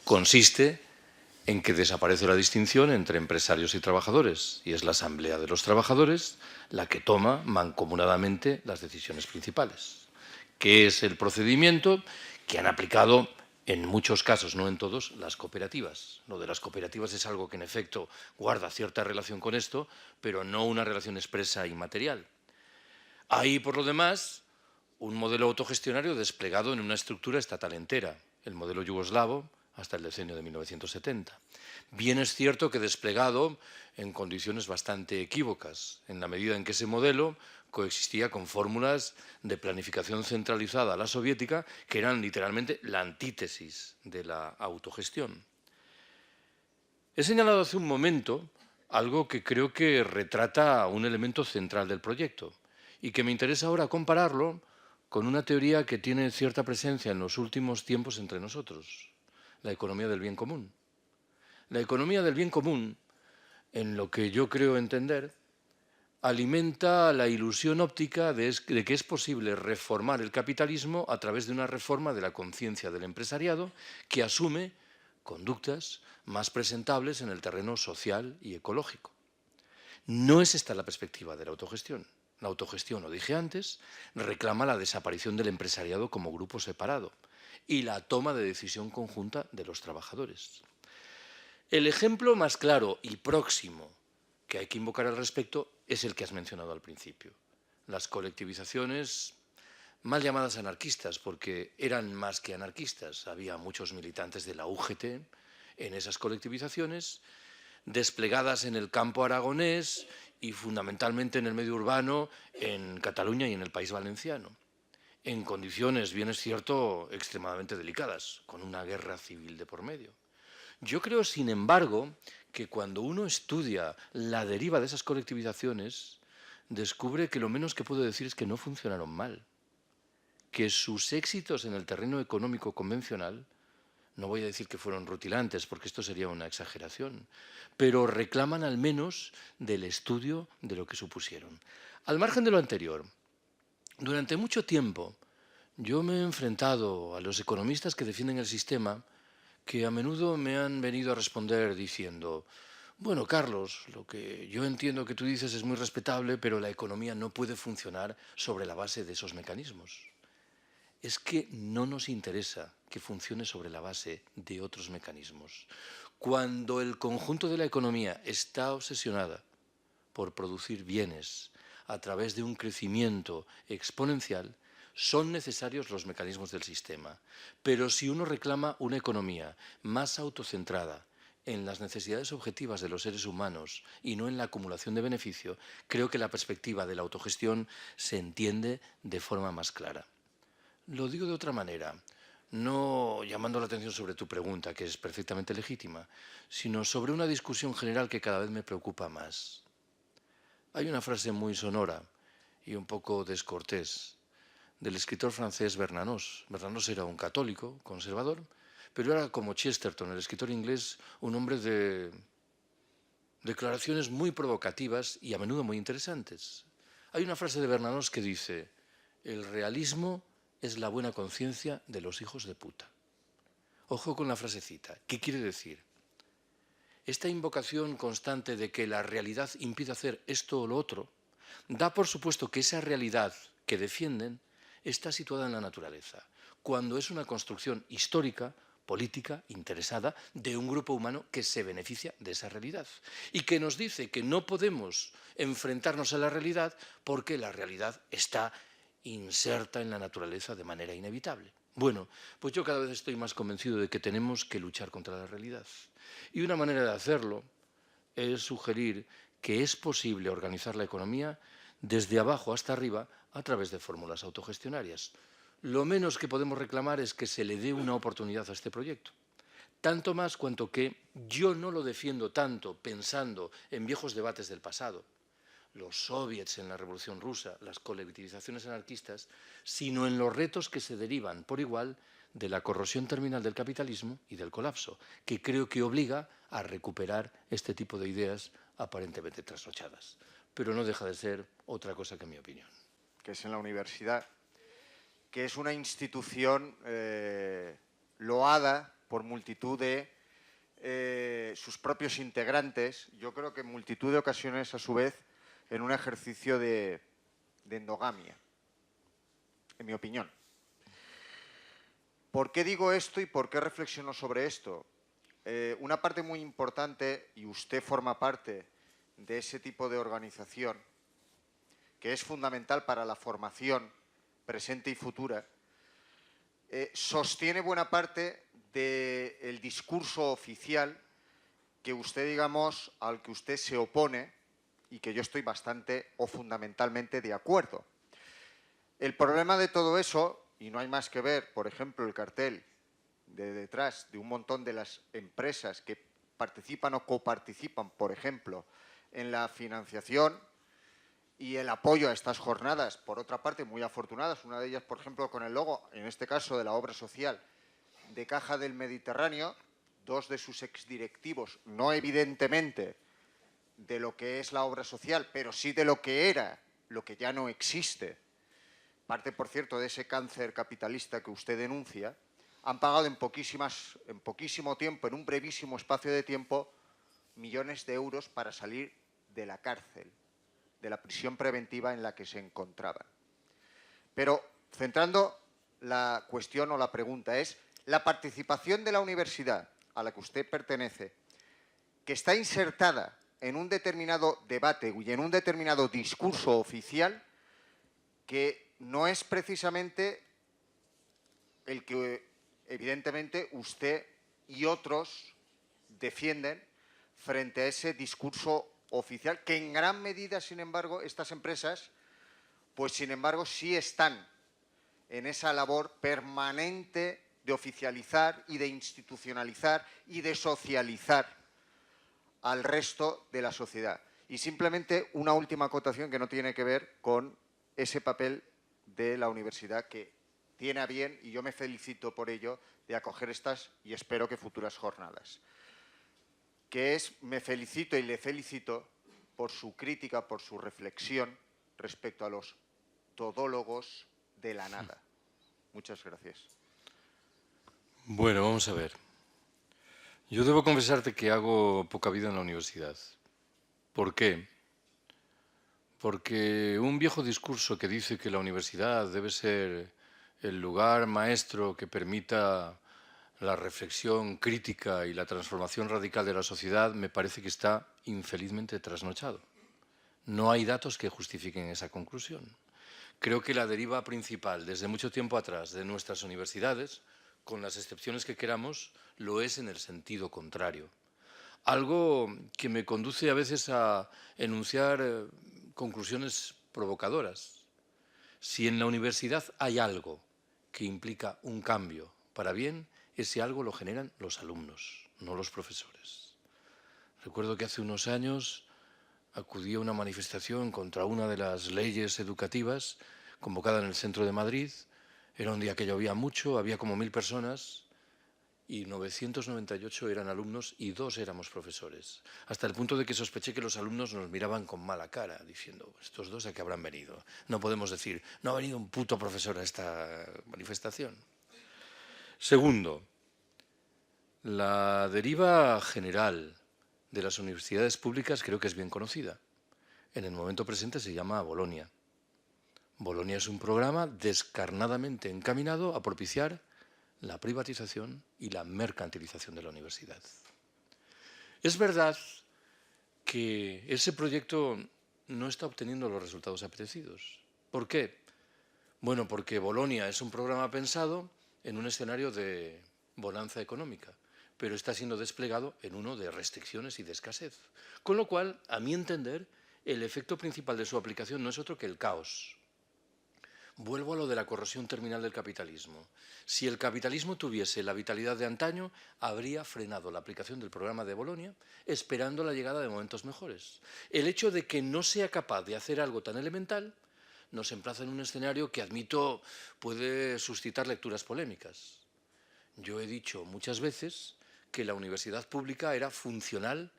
B: consiste en que desaparece la distinción entre empresarios y trabajadores, y es la asamblea de los trabajadores la que toma mancomunadamente las decisiones principales, que es el procedimiento que han aplicado en muchos casos, no en todos, las cooperativas. Lo de las cooperativas es algo que en efecto guarda cierta relación con esto, pero no una relación expresa y material. Hay, por lo demás, un modelo autogestionario desplegado en una estructura estatal entera, el modelo yugoslavo, hasta el decenio de 1970. Bien es cierto que desplegado en condiciones bastante equívocas, en la medida en que ese modelo coexistía con fórmulas de planificación centralizada a la soviética, que eran literalmente la antítesis de la autogestión. He señalado hace un momento algo que creo que retrata un elemento central del proyecto y que me interesa ahora compararlo con una teoría que tiene cierta presencia en los últimos tiempos entre nosotros: la economía del bien común. La economía del bien común, en lo que yo creo entender, alimenta la ilusión óptica de que es posible reformar el capitalismo a través de una reforma de la conciencia del empresariado que asume conductas más presentables en el terreno social y ecológico. No es esta la perspectiva de la autogestión. La autogestión, lo dije antes, reclama la desaparición del empresariado como grupo separado y la toma de decisión conjunta de los trabajadores. El ejemplo más claro y próximo que hay que invocar al respecto es el que has mencionado al principio: las colectivizaciones, mal llamadas anarquistas, porque eran más que anarquistas. Había muchos militantes de la UGT en esas colectivizaciones, desplegadas en el campo aragonés y fundamentalmente en el medio urbano, en Cataluña y en el País Valenciano, en condiciones, bien es cierto, extremadamente delicadas, con una guerra civil de por medio. Yo creo, sin embargo, que cuando uno estudia la deriva de esas colectivizaciones, descubre que lo menos que puedo decir es que no funcionaron mal, que sus éxitos en el terreno económico convencional, no voy a decir que fueron rutilantes, porque esto sería una exageración, pero reclaman al menos del estudio de lo que supusieron. Al margen de lo anterior, durante mucho tiempo yo me he enfrentado a los economistas que defienden el sistema, que a menudo me han venido a responder diciendo: bueno, Carlos, lo que yo entiendo que tú dices es muy respetable, pero la economía no puede funcionar sobre la base de esos mecanismos. Es que no nos interesa que funcione sobre la base de otros mecanismos. Cuando el conjunto de la economía está obsesionada por producir bienes a través de un crecimiento exponencial, son necesarios los mecanismos del sistema. Pero si uno reclama una economía más autocentrada en las necesidades objetivas de los seres humanos y no en la acumulación de beneficio, creo que la perspectiva de la autogestión se entiende de forma más clara. Lo digo de otra manera. no llamando la atención sobre tu pregunta, que es perfectamente legítima, sino sobre una discusión general que cada vez me preocupa más. Hay una frase muy sonora y un poco descortés del escritor francés Bernanos. Bernanos era un católico, conservador, pero era como Chesterton, el escritor inglés, un hombre de declaraciones muy provocativas y a menudo muy interesantes. Hay una frase de Bernanos que dice: el realismo es la buena conciencia de los hijos de puta. Ojo con la frasecita. ¿Qué quiere decir? Esta invocación constante de que la realidad impide hacer esto o lo otro da por supuesto que esa realidad que defienden está situada en la naturaleza, cuando es una construcción histórica, política, interesada, de un grupo humano que se beneficia de esa realidad y que nos dice que no podemos enfrentarnos a la realidad porque la realidad está inserta en la naturaleza de manera inevitable. Bueno, pues yo cada vez estoy más convencido de que tenemos que luchar contra la realidad. Y una manera de hacerlo es sugerir que es posible organizar la economía desde abajo hasta arriba a través de fórmulas autogestionarias. Lo menos que podemos reclamar es que se le dé una oportunidad a este proyecto. Tanto más cuanto que yo no lo defiendo tanto pensando en viejos debates del pasado, los soviets en la Revolución Rusa, las colectivizaciones anarquistas, sino en los retos que se derivan por igual de la corrosión terminal del capitalismo y del colapso, que creo que obliga a recuperar este tipo de ideas aparentemente trasnochadas. Pero no deja de ser otra cosa que mi opinión.
D: Que es en la universidad, que es una institución loada por multitud de sus propios integrantes, yo creo que en multitud de ocasiones, a su vez, en un ejercicio de endogamia, en mi opinión. ¿Por qué digo esto y por qué reflexiono sobre esto? Una parte muy importante, y usted forma parte de ese tipo de organización, que es fundamental para la formación presente y futura, sostiene buena parte del discurso oficial que usted, digamos, al que usted se opone y que yo estoy bastante o fundamentalmente de acuerdo. El problema de todo eso, y no hay más que ver, por ejemplo, el cartel de detrás de un montón de las empresas que participan o coparticipan, por ejemplo, en la financiación y el apoyo a estas jornadas, por otra parte, muy afortunadas, una de ellas, por ejemplo, con el logo, en este caso, de la obra social de Caja del Mediterráneo, dos de sus exdirectivos, no evidentemente de lo que es la obra social, pero sí de lo que era, lo que ya no existe, parte, por cierto, de ese cáncer capitalista que usted denuncia, han pagado en poquísimo tiempo, en un brevísimo espacio de tiempo, millones de euros para salir de la cárcel, de la prisión preventiva en la que se encontraban. Pero, centrando la cuestión o la pregunta, es la participación de la universidad a la que usted pertenece, que está insertada en un determinado debate y en un determinado discurso oficial que no es precisamente el que, evidentemente, usted y otros defienden frente a ese discurso oficial, que en gran medida, sin embargo, estas empresas, pues sin embargo, sí están en esa labor permanente de oficializar y de institucionalizar y de socializar al resto de la sociedad. Y simplemente una última acotación que no tiene que ver con ese papel de la universidad que tiene a bien, y yo me felicito por ello, de acoger estas y espero que futuras jornadas. Que es, me felicito y le felicito por su crítica, por su reflexión respecto a los todólogos de la nada. Muchas gracias.
B: Bueno, vamos a ver. Yo debo confesarte que hago poca vida en la universidad. ¿Por qué? Porque un viejo discurso que dice que la universidad debe ser el lugar maestro que permita la reflexión crítica y la transformación radical de la sociedad me parece que está infelizmente trasnochado. No hay datos que justifiquen esa conclusión. Creo que la deriva principal desde mucho tiempo atrás de nuestras universidades, con las excepciones que queramos, lo es en el sentido contrario. Algo que me conduce a veces a enunciar conclusiones provocadoras. Si en la universidad hay algo que implica un cambio para bien, ese algo lo generan los alumnos, no los profesores. Recuerdo que hace unos años acudí a una manifestación contra una de las leyes educativas convocada en el centro de Madrid. Era un día que llovía mucho, había como 1000 personas y 998 eran alumnos y 2 éramos profesores. Hasta el punto de que sospeché que los alumnos nos miraban con mala cara, diciendo, estos 2 a qué habrán venido. No podemos decir, no ha venido un puto profesor a esta manifestación. Segundo, la deriva general de las universidades públicas creo que es bien conocida. En el momento presente se llama Bolonia. Bolonia es un programa descarnadamente encaminado a propiciar la privatización y la mercantilización de la universidad. Es verdad que ese proyecto no está obteniendo los resultados apetecidos. ¿Por qué? Bueno, porque Bolonia es un programa pensado en un escenario de bonanza económica, pero está siendo desplegado en uno de restricciones y de escasez. Con lo cual, a mi entender, el efecto principal de su aplicación no es otro que el caos. Vuelvo a lo de la corrosión terminal del capitalismo. Si el capitalismo tuviese la vitalidad de antaño, habría frenado la aplicación del programa de Bolonia, esperando la llegada de momentos mejores. El hecho de que no sea capaz de hacer algo tan elemental nos emplaza en un escenario que, admito, puede suscitar lecturas polémicas. Yo he dicho muchas veces que la universidad pública era funcional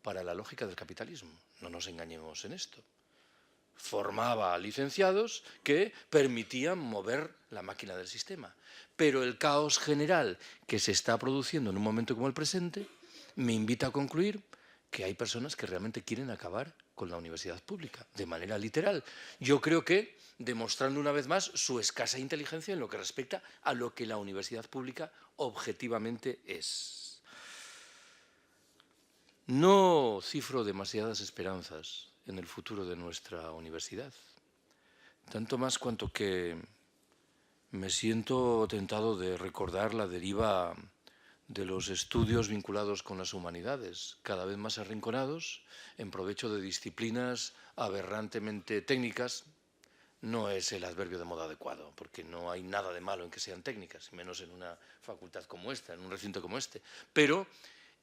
B: para la lógica del capitalismo. No nos engañemos en esto. Formaba a licenciados que permitían mover la máquina del sistema. Pero el caos general que se está produciendo en un momento como el presente me invita a concluir que hay personas que realmente quieren acabar con la universidad pública, de manera literal. Yo creo que demostrando una vez más su escasa inteligencia en lo que respecta a lo que la universidad pública objetivamente es. No cifro demasiadas esperanzas en el futuro de nuestra universidad, tanto más cuanto que me siento tentado de recordar la deriva de los estudios vinculados con las humanidades, cada vez más arrinconados en provecho de disciplinas aberrantemente técnicas. No es el adverbio de modo adecuado, porque no hay nada de malo en que sean técnicas, menos en una facultad como esta, en un recinto como este, pero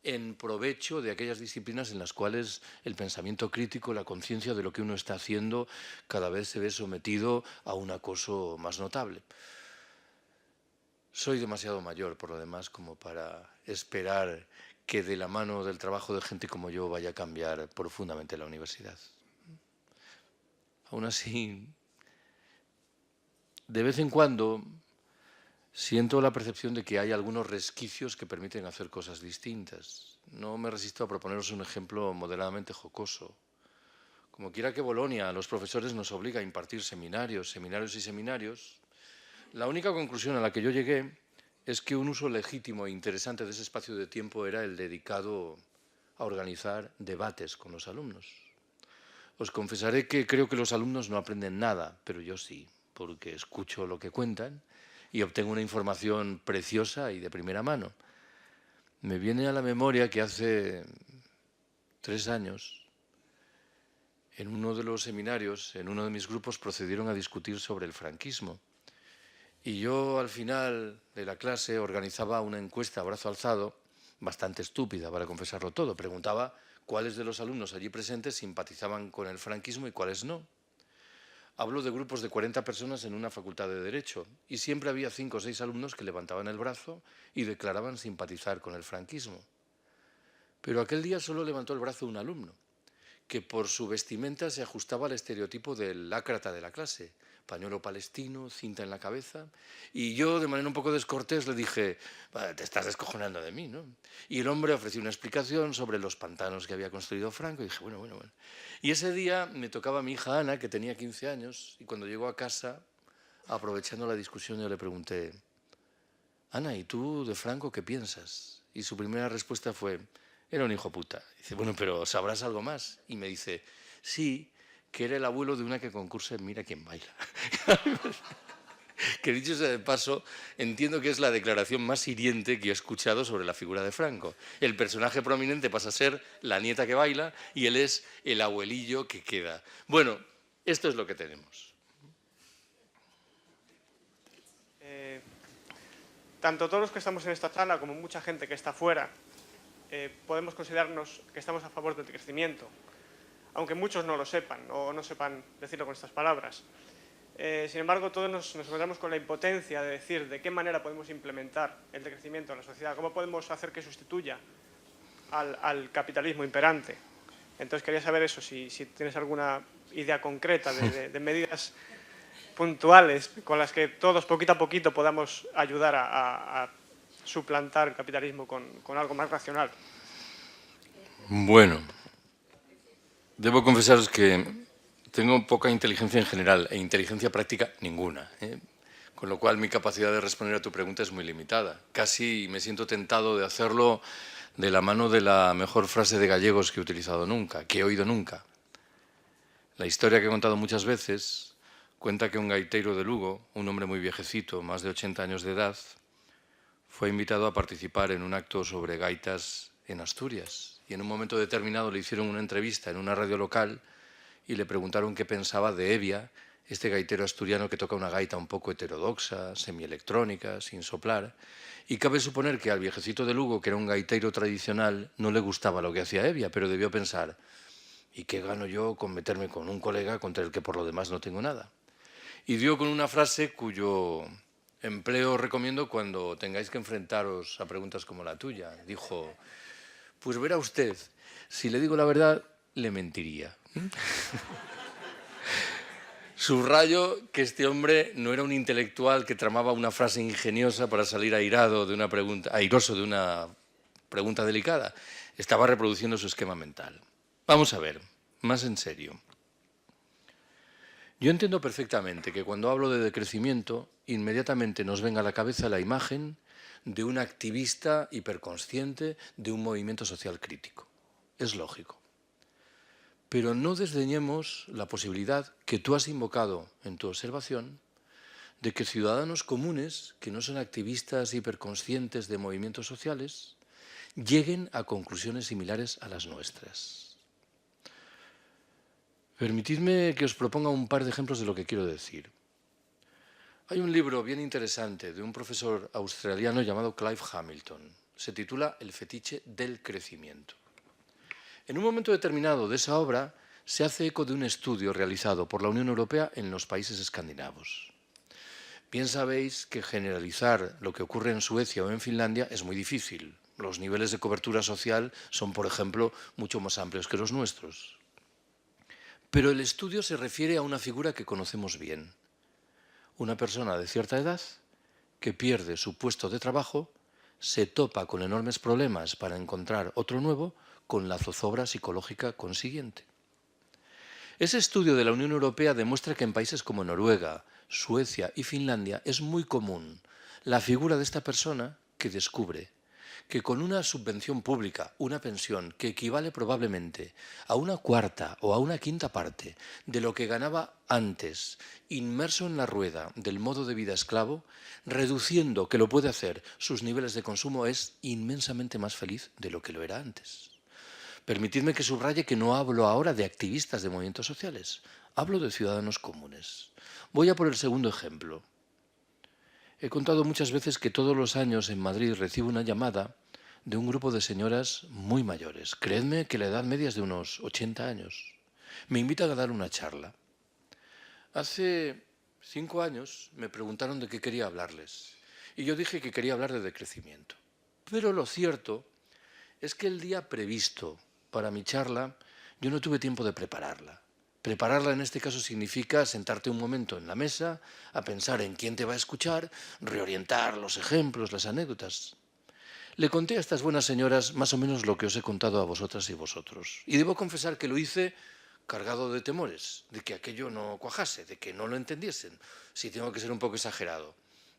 B: en provecho de aquellas disciplinas en las cuales el pensamiento crítico, la conciencia de lo que uno está haciendo, cada vez se ve sometido a un acoso más notable. Soy demasiado mayor, por lo demás, como para esperar que de la mano del trabajo de gente como yo vaya a cambiar profundamente la universidad. Aún así, de vez en cuando siento la percepción de que hay algunos resquicios que permiten hacer cosas distintas. No me resisto a proponeros un ejemplo moderadamente jocoso. Como quiera que Bolonia, los profesores nos obliga a impartir seminarios. La única conclusión a la que yo llegué es que un uso legítimo e interesante de ese espacio de tiempo era el dedicado a organizar debates con los alumnos. Os confesaré que creo que los alumnos no aprenden nada, pero yo sí, porque escucho lo que cuentan y obtengo una información preciosa y de primera mano. Me viene a la memoria que hace 3 años, en uno de los seminarios, en uno de mis grupos, procedieron a discutir sobre el franquismo. Y yo, al final de la clase, organizaba una encuesta a brazo alzado, bastante estúpida, para confesarlo todo. Preguntaba cuáles de los alumnos allí presentes simpatizaban con el franquismo y cuáles no. Hablo de grupos de 40 personas en una facultad de Derecho, y siempre había 5 o 6 alumnos que levantaban el brazo y declaraban simpatizar con el franquismo. Pero aquel día solo levantó el brazo un alumno, que por su vestimenta se ajustaba al estereotipo del lácrata de la clase, pañuelo palestino, cinta en la cabeza, y yo, de manera un poco descortés, le dije, te estás descojonando de mí, ¿no? Y el hombre ofreció una explicación sobre los pantanos que había construido Franco, y dije, bueno. Y ese día me tocaba a mi hija Ana, que tenía 15 años, y cuando llegó a casa, aprovechando la discusión, yo le pregunté, Ana, ¿y tú de Franco qué piensas? Y su primera respuesta fue, era un hijo puta. Dice, bueno, pero ¿sabrás algo más? Y me dice, sí, que era el abuelo de una que concursa en Mira quién baila. Que dicho sea de paso, entiendo que es la declaración más hiriente que he escuchado sobre la figura de Franco. El personaje prominente pasa a ser la nieta que baila y él es el abuelillo que queda. Bueno, esto es lo que tenemos.
E: tanto todos los que estamos en esta sala como mucha gente que está fuera, podemos considerarnos que estamos a favor del decrecimiento, aunque muchos no lo sepan o no sepan decirlo con estas palabras. Sin embargo, todos nos encontramos con la impotencia de decir de qué manera podemos implementar el decrecimiento en la sociedad, cómo podemos hacer que sustituya al capitalismo imperante. Entonces quería saber eso, si tienes alguna idea concreta de medidas puntuales con las que todos poquito a poquito podamos ayudar a suplantar el capitalismo con algo más racional.
B: Bueno, debo confesaros que tengo poca inteligencia en general e inteligencia práctica ninguna, con lo cual mi capacidad de responder a tu pregunta es muy limitada. Casi me siento tentado de hacerlo de la mano de la mejor frase de gallegos que he utilizado nunca, que he oído nunca. La historia que he contado muchas veces cuenta que un gaitero de Lugo, un hombre muy viejecito, más de 80 años de edad, fue invitado a participar en un acto sobre gaitas en Asturias. Y en un momento determinado le hicieron una entrevista en una radio local y le preguntaron qué pensaba de Evia, este gaitero asturiano que toca una gaita un poco heterodoxa, semielectrónica, sin soplar. Y cabe suponer que al viejecito de Lugo, que era un gaitero tradicional, no le gustaba lo que hacía Evia, pero debió pensar, ¿y qué gano yo con meterme con un colega contra el que por lo demás no tengo nada? Y dio con una frase cuyo empleo recomiendo cuando tengáis que enfrentaros a preguntas como la tuya. Dijo, pues verá usted, si le digo la verdad, le mentiría. Subrayo que este hombre no era un intelectual que tramaba una frase ingeniosa para salir airoso de una pregunta delicada. Estaba reproduciendo su esquema mental. Vamos a ver, más en serio. Yo entiendo perfectamente que cuando hablo de decrecimiento, inmediatamente nos venga a la cabeza la imagen de un activista hiperconsciente de un movimiento social crítico. Es lógico. Pero no desdeñemos la posibilidad que tú has invocado en tu observación de que ciudadanos comunes, que no son activistas hiperconscientes de movimientos sociales, lleguen a conclusiones similares a las nuestras. Permitidme que os proponga un par de ejemplos de lo que quiero decir. Hay un libro bien interesante de un profesor australiano llamado Clive Hamilton. Se titula El fetiche del crecimiento. En un momento determinado de esa obra se hace eco de un estudio realizado por la Unión Europea en los países escandinavos. Bien sabéis que generalizar lo que ocurre en Suecia o en Finlandia es muy difícil. Los niveles de cobertura social son, por ejemplo, mucho más amplios que los nuestros. Pero el estudio se refiere a una figura que conocemos bien. Una persona de cierta edad que pierde su puesto de trabajo, se topa con enormes problemas para encontrar otro nuevo, con la zozobra psicológica consiguiente. Ese estudio de la Unión Europea demuestra que en países como Noruega, Suecia y Finlandia es muy común la figura de esta persona que descubre que con una subvención pública, una pensión que equivale probablemente a una cuarta o a una quinta parte de lo que ganaba antes, inmerso en la rueda del modo de vida esclavo, reduciendo, que lo puede hacer, sus niveles de consumo, es inmensamente más feliz de lo que lo era antes. Permitidme que subraye que no hablo ahora de activistas de movimientos sociales, hablo de ciudadanos comunes. Voy a por el segundo ejemplo. He contado muchas veces que todos los años en Madrid recibo una llamada de un grupo de señoras muy mayores. Creedme que la edad media es de unos 80 años. Me invitan a dar una charla. Hace 5 años me preguntaron de qué quería hablarles. Y yo dije que quería hablar de decrecimiento. Pero lo cierto es que el día previsto para mi charla yo no tuve tiempo de prepararla. Prepararla en este caso significa sentarte un momento en la mesa, a pensar en quién te va a escuchar, reorientar los ejemplos, las anécdotas. Le conté a estas buenas señoras más o menos lo que os he contado a vosotras y vosotros. Y debo confesar que lo hice cargado de temores, de que aquello no cuajase, de que no lo entendiesen, si tengo que ser un poco exagerado,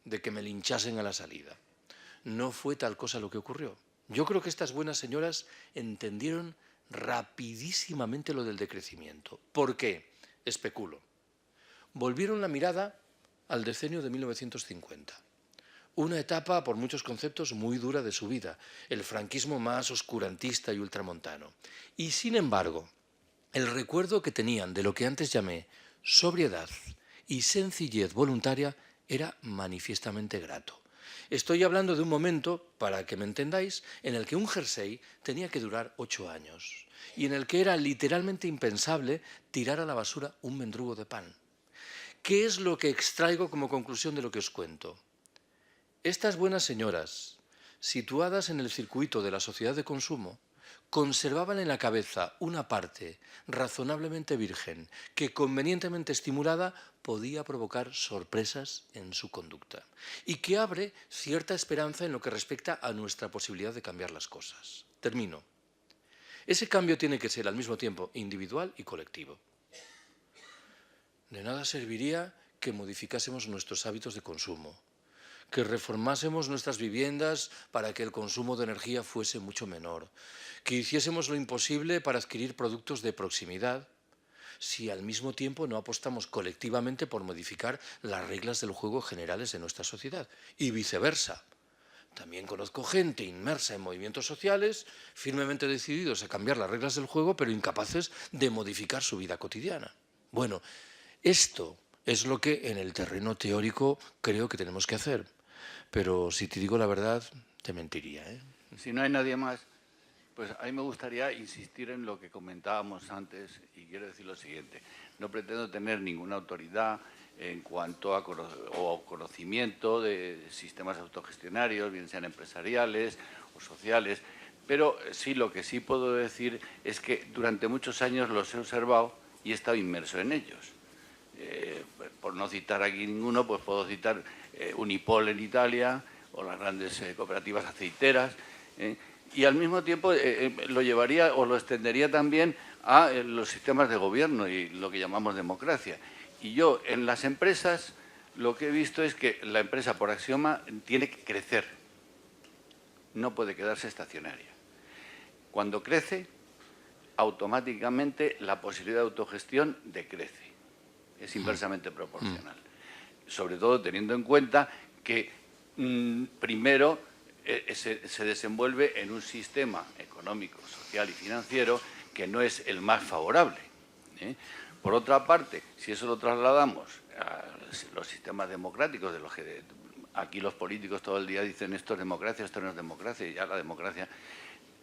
B: de que me linchasen a la salida. No fue tal cosa lo que ocurrió. Yo creo que estas buenas señoras entendieron rapidísimamente lo del decrecimiento. ¿Por qué? Especulo. Volvieron la mirada al decenio de 1950. Una etapa, por muchos conceptos, muy dura de su vida. El franquismo más oscurantista y ultramontano. Y, sin embargo, el recuerdo que tenían de lo que antes llamé sobriedad y sencillez voluntaria era manifiestamente grato. Estoy hablando de un momento, para que me entendáis, en el que un jersey tenía que durar 8 años y en el que era literalmente impensable tirar a la basura un mendrugo de pan. ¿Qué es lo que extraigo como conclusión de lo que os cuento? Estas buenas señoras, situadas en el circuito de la sociedad de consumo, conservaban en la cabeza una parte razonablemente virgen que, convenientemente estimulada, podía provocar sorpresas en su conducta y que abre cierta esperanza en lo que respecta a nuestra posibilidad de cambiar las cosas. Termino. Ese cambio tiene que ser al mismo tiempo individual y colectivo. De nada serviría que modificásemos nuestros hábitos de consumo, que reformásemos nuestras viviendas para que el consumo de energía fuese mucho menor, que hiciésemos lo imposible para adquirir productos de proximidad, si al mismo tiempo no apostamos colectivamente por modificar las reglas del juego generales de nuestra sociedad, y viceversa. También conozco gente inmersa en movimientos sociales, firmemente decididos a cambiar las reglas del juego, pero incapaces de modificar su vida cotidiana. Bueno, esto es lo que en el terreno teórico creo que tenemos que hacer. Pero si te digo la verdad, te mentiría, ¿eh?
C: Si no hay nadie más, pues a mí me gustaría insistir en lo que comentábamos antes y quiero decir lo siguiente. No pretendo tener ninguna autoridad en cuanto a conocimiento de sistemas autogestionarios, bien sean empresariales o sociales, pero sí lo que sí puedo decir es que durante muchos años los he observado y he estado inmerso en ellos. Por no citar aquí ninguno, pues puedo citar Unipol en Italia o las grandes cooperativas aceiteras, y al mismo tiempo lo llevaría o lo extendería también a los sistemas de gobierno y lo que llamamos democracia. Y yo en las empresas lo que he visto es que la empresa por axioma tiene que crecer, no puede quedarse estacionaria. Cuando crece, automáticamente la posibilidad de autogestión decrece, es inversamente proporcional. Sobre todo teniendo en cuenta que primero se desenvuelve en un sistema económico, social y financiero que no es el más favorable. Por otra parte, si eso lo trasladamos a los sistemas democráticos, de los que aquí los políticos todo el día dicen esto es democracia, esto no es democracia, y ya la democracia,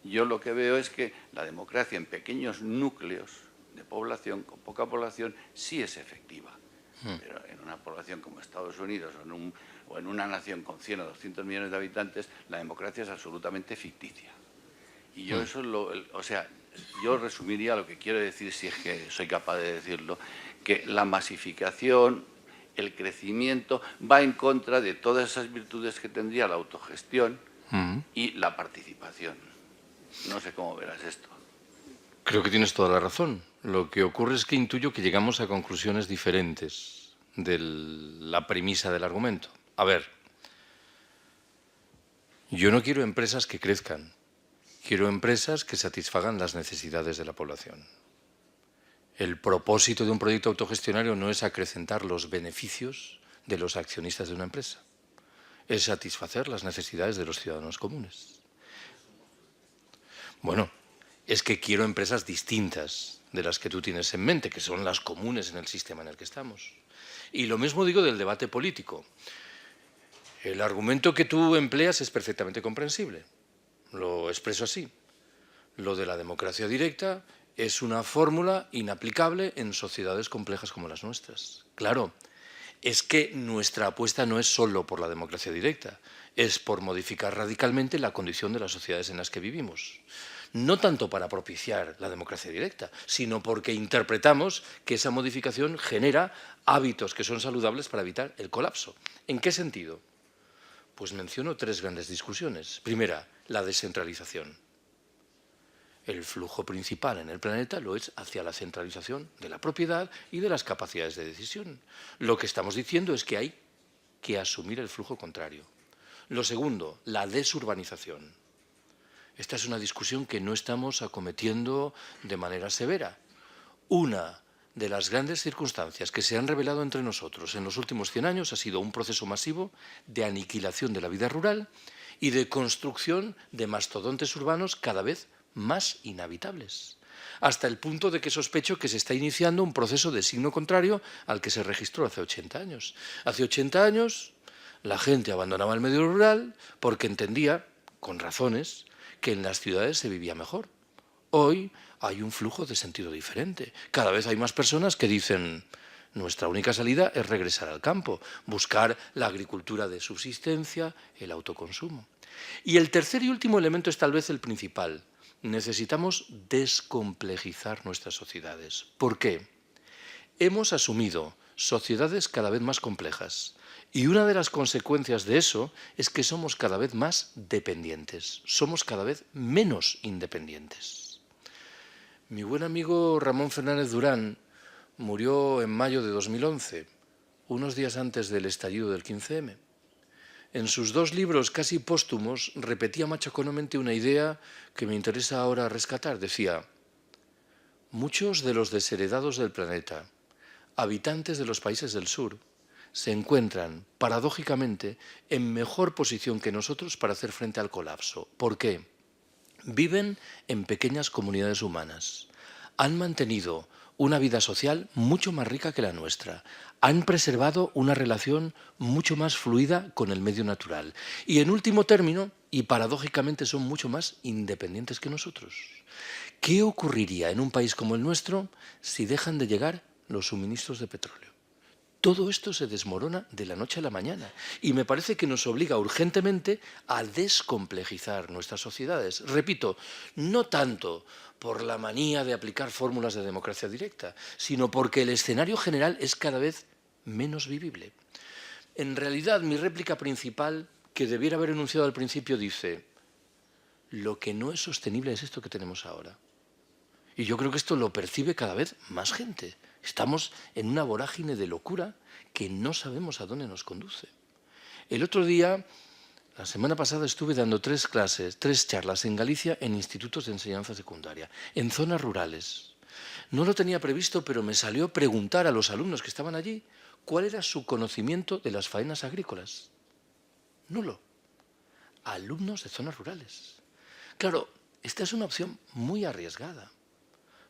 C: yo lo que veo es que la democracia en pequeños núcleos de población, con poca población, sí es efectiva. Pero en una población como Estados Unidos o en una nación con 100 o 200 millones de habitantes, la democracia es absolutamente ficticia. Y yo eso yo resumiría lo que quiero decir, si es que soy capaz de decirlo, que la masificación, el crecimiento, va en contra de todas esas virtudes que tendría la autogestión y la participación. No sé cómo verás esto.
B: Creo que tienes toda la razón. Lo que ocurre es que intuyo que llegamos a conclusiones diferentes de la premisa del argumento. A ver, yo no quiero empresas que crezcan. Quiero empresas que satisfagan las necesidades de la población. El propósito de un proyecto autogestionario no es acrecentar los beneficios de los accionistas de una empresa. Es satisfacer las necesidades de los ciudadanos comunes. Bueno, es que quiero empresas distintas de las que tú tienes en mente, que son las comunes en el sistema en el que estamos. Y lo mismo digo del debate político. El argumento que tú empleas es perfectamente comprensible. Lo expreso así. Lo de la democracia directa es una fórmula inaplicable en sociedades complejas como las nuestras. Claro, es que nuestra apuesta no es solo por la democracia directa, es por modificar radicalmente la condición de las sociedades en las que vivimos. No tanto para propiciar la democracia directa, sino porque interpretamos que esa modificación genera hábitos que son saludables para evitar el colapso. ¿En qué sentido? Pues menciono 3 grandes discusiones. Primera, la descentralización. El flujo principal en el planeta lo es hacia la centralización de la propiedad y de las capacidades de decisión. Lo que estamos diciendo es que hay que asumir el flujo contrario. Lo segundo, la desurbanización. Esta es una discusión que no estamos acometiendo de manera severa. Una de las grandes circunstancias que se han revelado entre nosotros en los últimos 100 años ha sido un proceso masivo de aniquilación de la vida rural y de construcción de mastodontes urbanos cada vez más inhabitables, hasta el punto de que sospecho que se está iniciando un proceso de signo contrario al que se registró hace 80 años. Hace 80 años La gente abandonaba el medio rural porque entendía, con razones, que en las ciudades se vivía mejor. Hoy hay un flujo de sentido diferente. Cada vez hay más personas que dicen: nuestra única salida es regresar al campo, buscar la agricultura de subsistencia, el autoconsumo. Y el tercer y último elemento es tal vez el principal. Necesitamos descomplejizar nuestras sociedades. ¿Por qué? Hemos asumido sociedades cada vez más complejas. Y una de las consecuencias de eso es que somos cada vez más dependientes, somos cada vez menos independientes. Mi buen amigo Ramón Fernández Durán murió en mayo de 2011, unos días antes del estallido del 15M. En sus 2 libros casi póstumos repetía machaconamente una idea que me interesa ahora rescatar. Decía: muchos de los desheredados del planeta, habitantes de los países del sur, se encuentran, paradójicamente, en mejor posición que nosotros para hacer frente al colapso. ¿Por qué? Viven en pequeñas comunidades humanas. Han mantenido una vida social mucho más rica que la nuestra. Han preservado una relación mucho más fluida con el medio natural. Y en último término, y paradójicamente, son mucho más independientes que nosotros. ¿Qué ocurriría en un país como el nuestro si dejan de llegar los suministros de petróleo? Todo esto se desmorona de la noche a la mañana y me parece que nos obliga urgentemente a descomplejizar nuestras sociedades. Repito, no tanto por la manía de aplicar fórmulas de democracia directa, sino porque el escenario general es cada vez menos vivible. En realidad, mi réplica principal, que debiera haber enunciado al principio, dice: lo que no es sostenible es esto que tenemos ahora. Y yo creo que esto lo percibe cada vez más gente. Estamos en una vorágine de locura que no sabemos a dónde nos conduce. El otro día, la semana pasada, estuve dando 3 charlas en Galicia en institutos de enseñanza secundaria, en zonas rurales. No lo tenía previsto, pero me salió preguntar a los alumnos que estaban allí cuál era su conocimiento de las faenas agrícolas. Nulo. Alumnos de zonas rurales. Claro, esta es una opción muy arriesgada.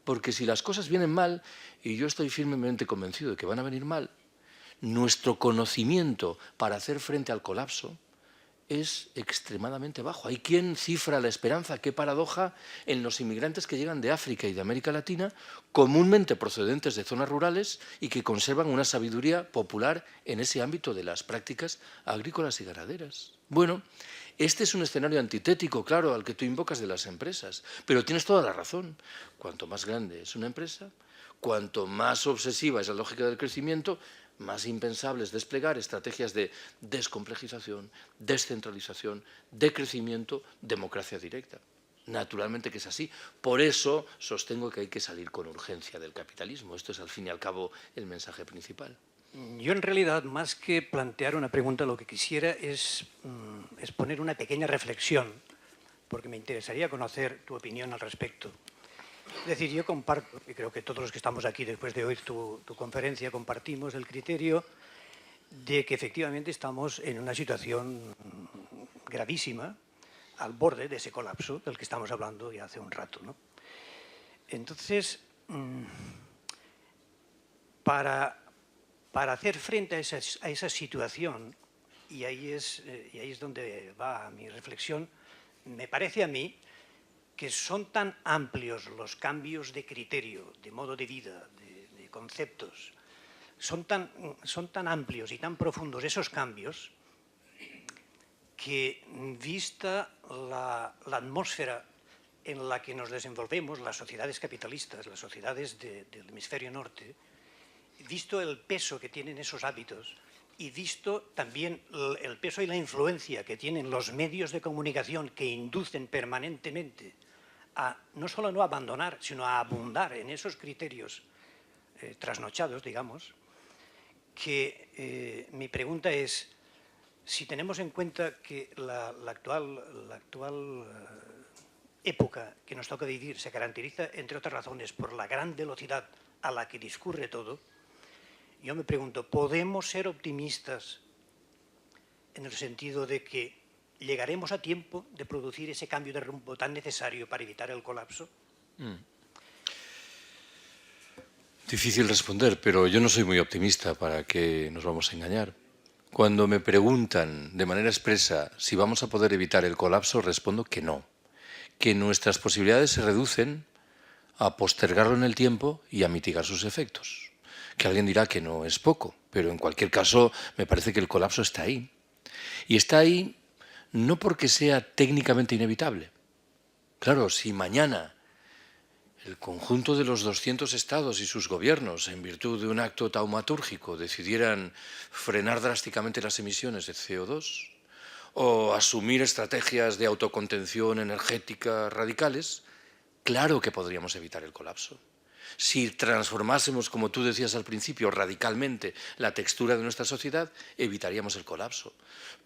B: Porque si las cosas vienen mal, y yo estoy firmemente convencido de que van a venir mal, nuestro conocimiento para hacer frente al colapso es extremadamente bajo. Hay quien cifra la esperanza, qué paradoja, en los inmigrantes que llegan de África y de América Latina, comúnmente procedentes de zonas rurales y que conservan una sabiduría popular en ese ámbito de las prácticas agrícolas y ganaderas. Bueno, este es un escenario antitético, claro, al que tú invocas de las empresas, pero tienes toda la razón. Cuanto más grande es una empresa, cuanto más obsesiva es la lógica del crecimiento, más impensable es desplegar estrategias de descomplejización, descentralización, de crecimiento, democracia directa. Naturalmente que es así. Por eso sostengo que hay que salir con urgencia del capitalismo. Esto es, al fin y al cabo, el mensaje principal.
F: Yo, en realidad, más que plantear una pregunta, lo que quisiera es poner una pequeña reflexión, porque me interesaría conocer tu opinión al respecto. Es decir, yo comparto, y creo que todos los que estamos aquí después de oír tu conferencia compartimos el criterio de que efectivamente estamos en una situación gravísima, al borde de ese colapso del que estamos hablando ya hace un rato, ¿no? Entonces, para hacer frente a esa situación, y ahí es donde va mi reflexión, me parece a mí que son tan amplios los cambios de criterio, de modo de vida, de conceptos, son tan amplios y tan profundos esos cambios, que vista la atmósfera en la que nos desenvolvemos, las sociedades capitalistas, las sociedades del hemisferio norte, visto el peso que tienen esos hábitos y visto también el peso y la influencia que tienen los medios de comunicación que inducen permanentemente a no solo no abandonar, sino a abundar en esos criterios trasnochados, digamos, que mi pregunta es, si tenemos en cuenta que la actual época que nos toca vivir se caracteriza, entre otras razones, por la gran velocidad a la que discurre todo, yo me pregunto, ¿podemos ser optimistas en el sentido de que llegaremos a tiempo de producir ese cambio de rumbo tan necesario para evitar el colapso?
B: Difícil responder, pero yo no soy muy optimista, para qué nos vamos a engañar. Cuando me preguntan de manera expresa si vamos a poder evitar el colapso, respondo que no, que nuestras posibilidades se reducen a postergarlo en el tiempo y a mitigar sus efectos. Que alguien dirá que no es poco, pero en cualquier caso me parece que el colapso está ahí. Y está ahí no porque sea técnicamente inevitable. Claro, si mañana el conjunto de los 200 estados y sus gobiernos, en virtud de un acto taumatúrgico, decidieran frenar drásticamente las emisiones de CO2 o asumir estrategias de autocontención energética radicales, claro que podríamos evitar el colapso. Si transformásemos, como tú decías al principio, radicalmente la textura de nuestra sociedad, evitaríamos el colapso.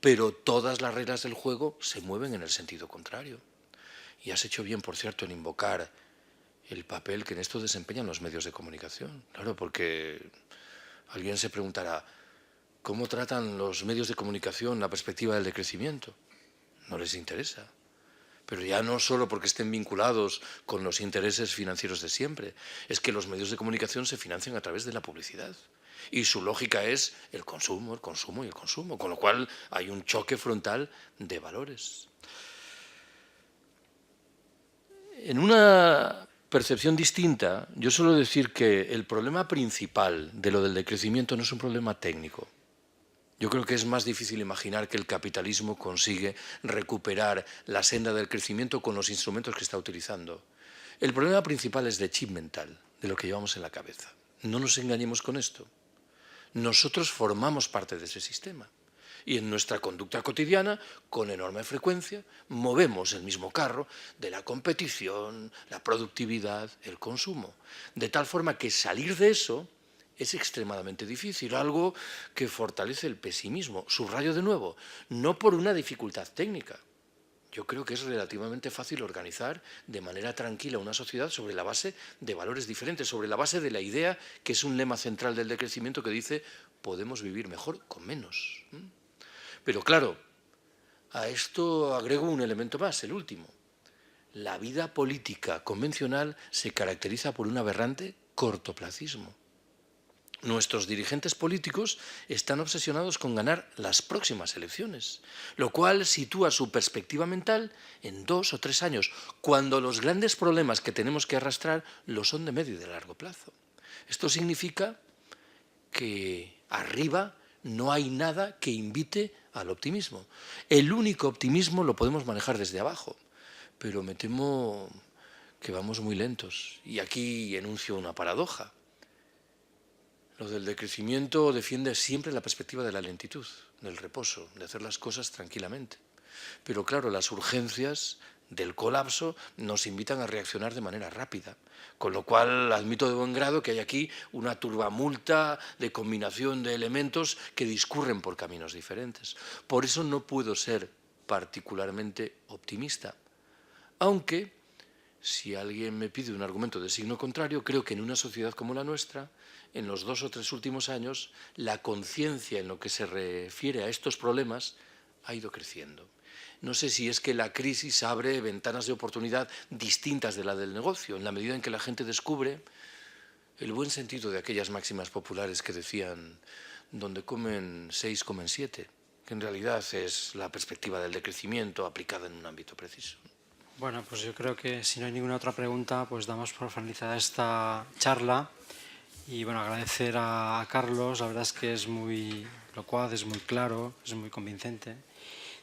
B: Pero todas las reglas del juego se mueven en el sentido contrario. Y has hecho bien, por cierto, en invocar el papel que en esto desempeñan los medios de comunicación. Claro, porque alguien se preguntará, ¿cómo tratan los medios de comunicación la perspectiva del decrecimiento? No les interesa. Pero ya no solo porque estén vinculados con los intereses financieros de siempre, es que los medios de comunicación se financian a través de la publicidad. Y su lógica es el consumo y el consumo, con lo cual hay un choque frontal de valores. En una percepción distinta, yo suelo decir que el problema principal de lo del decrecimiento no es un problema técnico. Yo creo que es más difícil imaginar que el capitalismo consigue recuperar la senda del crecimiento con los instrumentos que está utilizando. El problema principal es de chip mental, de lo que llevamos en la cabeza. No nos engañemos con esto. Nosotros formamos parte de ese sistema. Y en nuestra conducta cotidiana, con enorme frecuencia, movemos el mismo carro de la competición, la productividad, el consumo. De tal forma que salir de eso es extremadamente difícil, algo que fortalece el pesimismo. Subrayo de nuevo, no por una dificultad técnica. Yo creo que es relativamente fácil organizar de manera tranquila una sociedad sobre la base de valores diferentes, sobre la base de la idea que es un lema central del decrecimiento que dice podemos vivir mejor con menos. Pero claro, a esto agrego un elemento más, el último. La vida política convencional se caracteriza por un aberrante cortoplacismo. Nuestros dirigentes políticos están obsesionados con ganar las próximas elecciones, lo cual sitúa su perspectiva mental en 2 o 3 años, cuando los grandes problemas que tenemos que arrastrar lo son de medio y de largo plazo. Esto significa que arriba no hay nada que invite al optimismo. El único optimismo lo podemos manejar desde abajo, pero me temo que vamos muy lentos. Y aquí enuncio una paradoja. Lo del decrecimiento defiende siempre la perspectiva de la lentitud, del reposo, de hacer las cosas tranquilamente. Pero claro, las urgencias del colapso nos invitan a reaccionar de manera rápida, con lo cual admito de buen grado que hay aquí una turbamulta de combinación de elementos que discurren por caminos diferentes. Por eso no puedo ser particularmente optimista, aunque si alguien me pide un argumento de signo contrario, creo que en una sociedad como la nuestra, en los 2 o 3 últimos años, la conciencia en lo que se refiere a estos problemas ha ido creciendo. No sé si es que la crisis abre ventanas de oportunidad distintas de la del negocio, en la medida en que la gente descubre el buen sentido de aquellas máximas populares que decían donde comen 6, comen 7, que en realidad es la perspectiva del decrecimiento aplicada en un ámbito preciso.
A: Bueno, pues yo creo que si no hay ninguna otra pregunta, pues damos por finalizada esta charla. Y bueno, agradecer a Carlos, la verdad es que es muy locuaz, es muy claro, es muy convincente.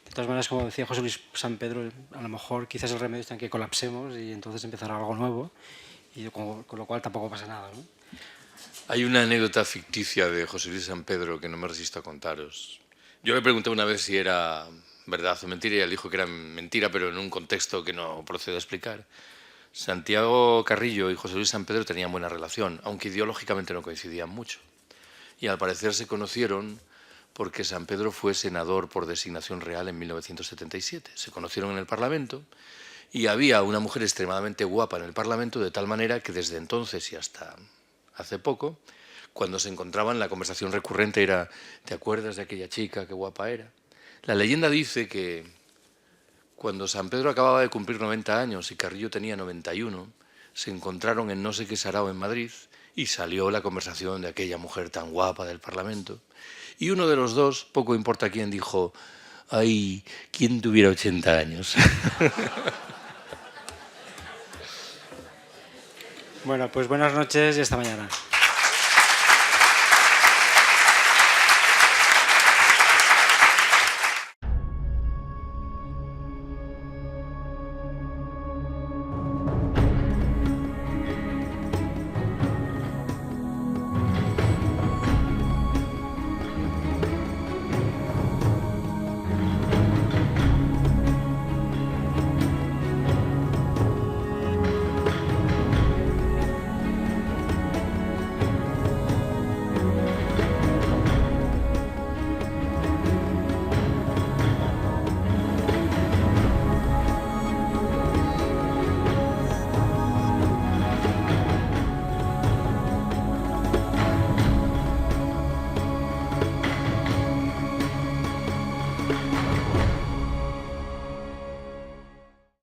A: De todas maneras, como decía José Luis San Pedro, a lo mejor quizás el remedio está en que colapsemos y entonces empezará algo nuevo, y con lo cual tampoco pasa nada, ¿no?
B: Hay una anécdota ficticia de José Luis San Pedro que no me resisto a contaros. Yo le pregunté una vez si era verdad o mentira y él dijo que era mentira, pero en un contexto que no procedo a explicar. Santiago Carrillo y José Luis San Pedro tenían buena relación, aunque ideológicamente no coincidían mucho. Y al parecer se conocieron porque San Pedro fue senador por designación real en 1977. Se conocieron en el Parlamento y había una mujer extremadamente guapa en el Parlamento, de tal manera que desde entonces y hasta hace poco, cuando se encontraban, la conversación recurrente era ¿te acuerdas de aquella chica? Qué guapa era. La leyenda dice que cuando San Pedro acababa de cumplir 90 años y Carrillo tenía 91, se encontraron en no sé qué sarao en Madrid Y salió la conversación de aquella mujer tan guapa del Parlamento. Y uno de los dos, poco importa quién, dijo: ay, ¿quién tuviera 80 años?
A: Bueno, pues buenas noches y hasta mañana.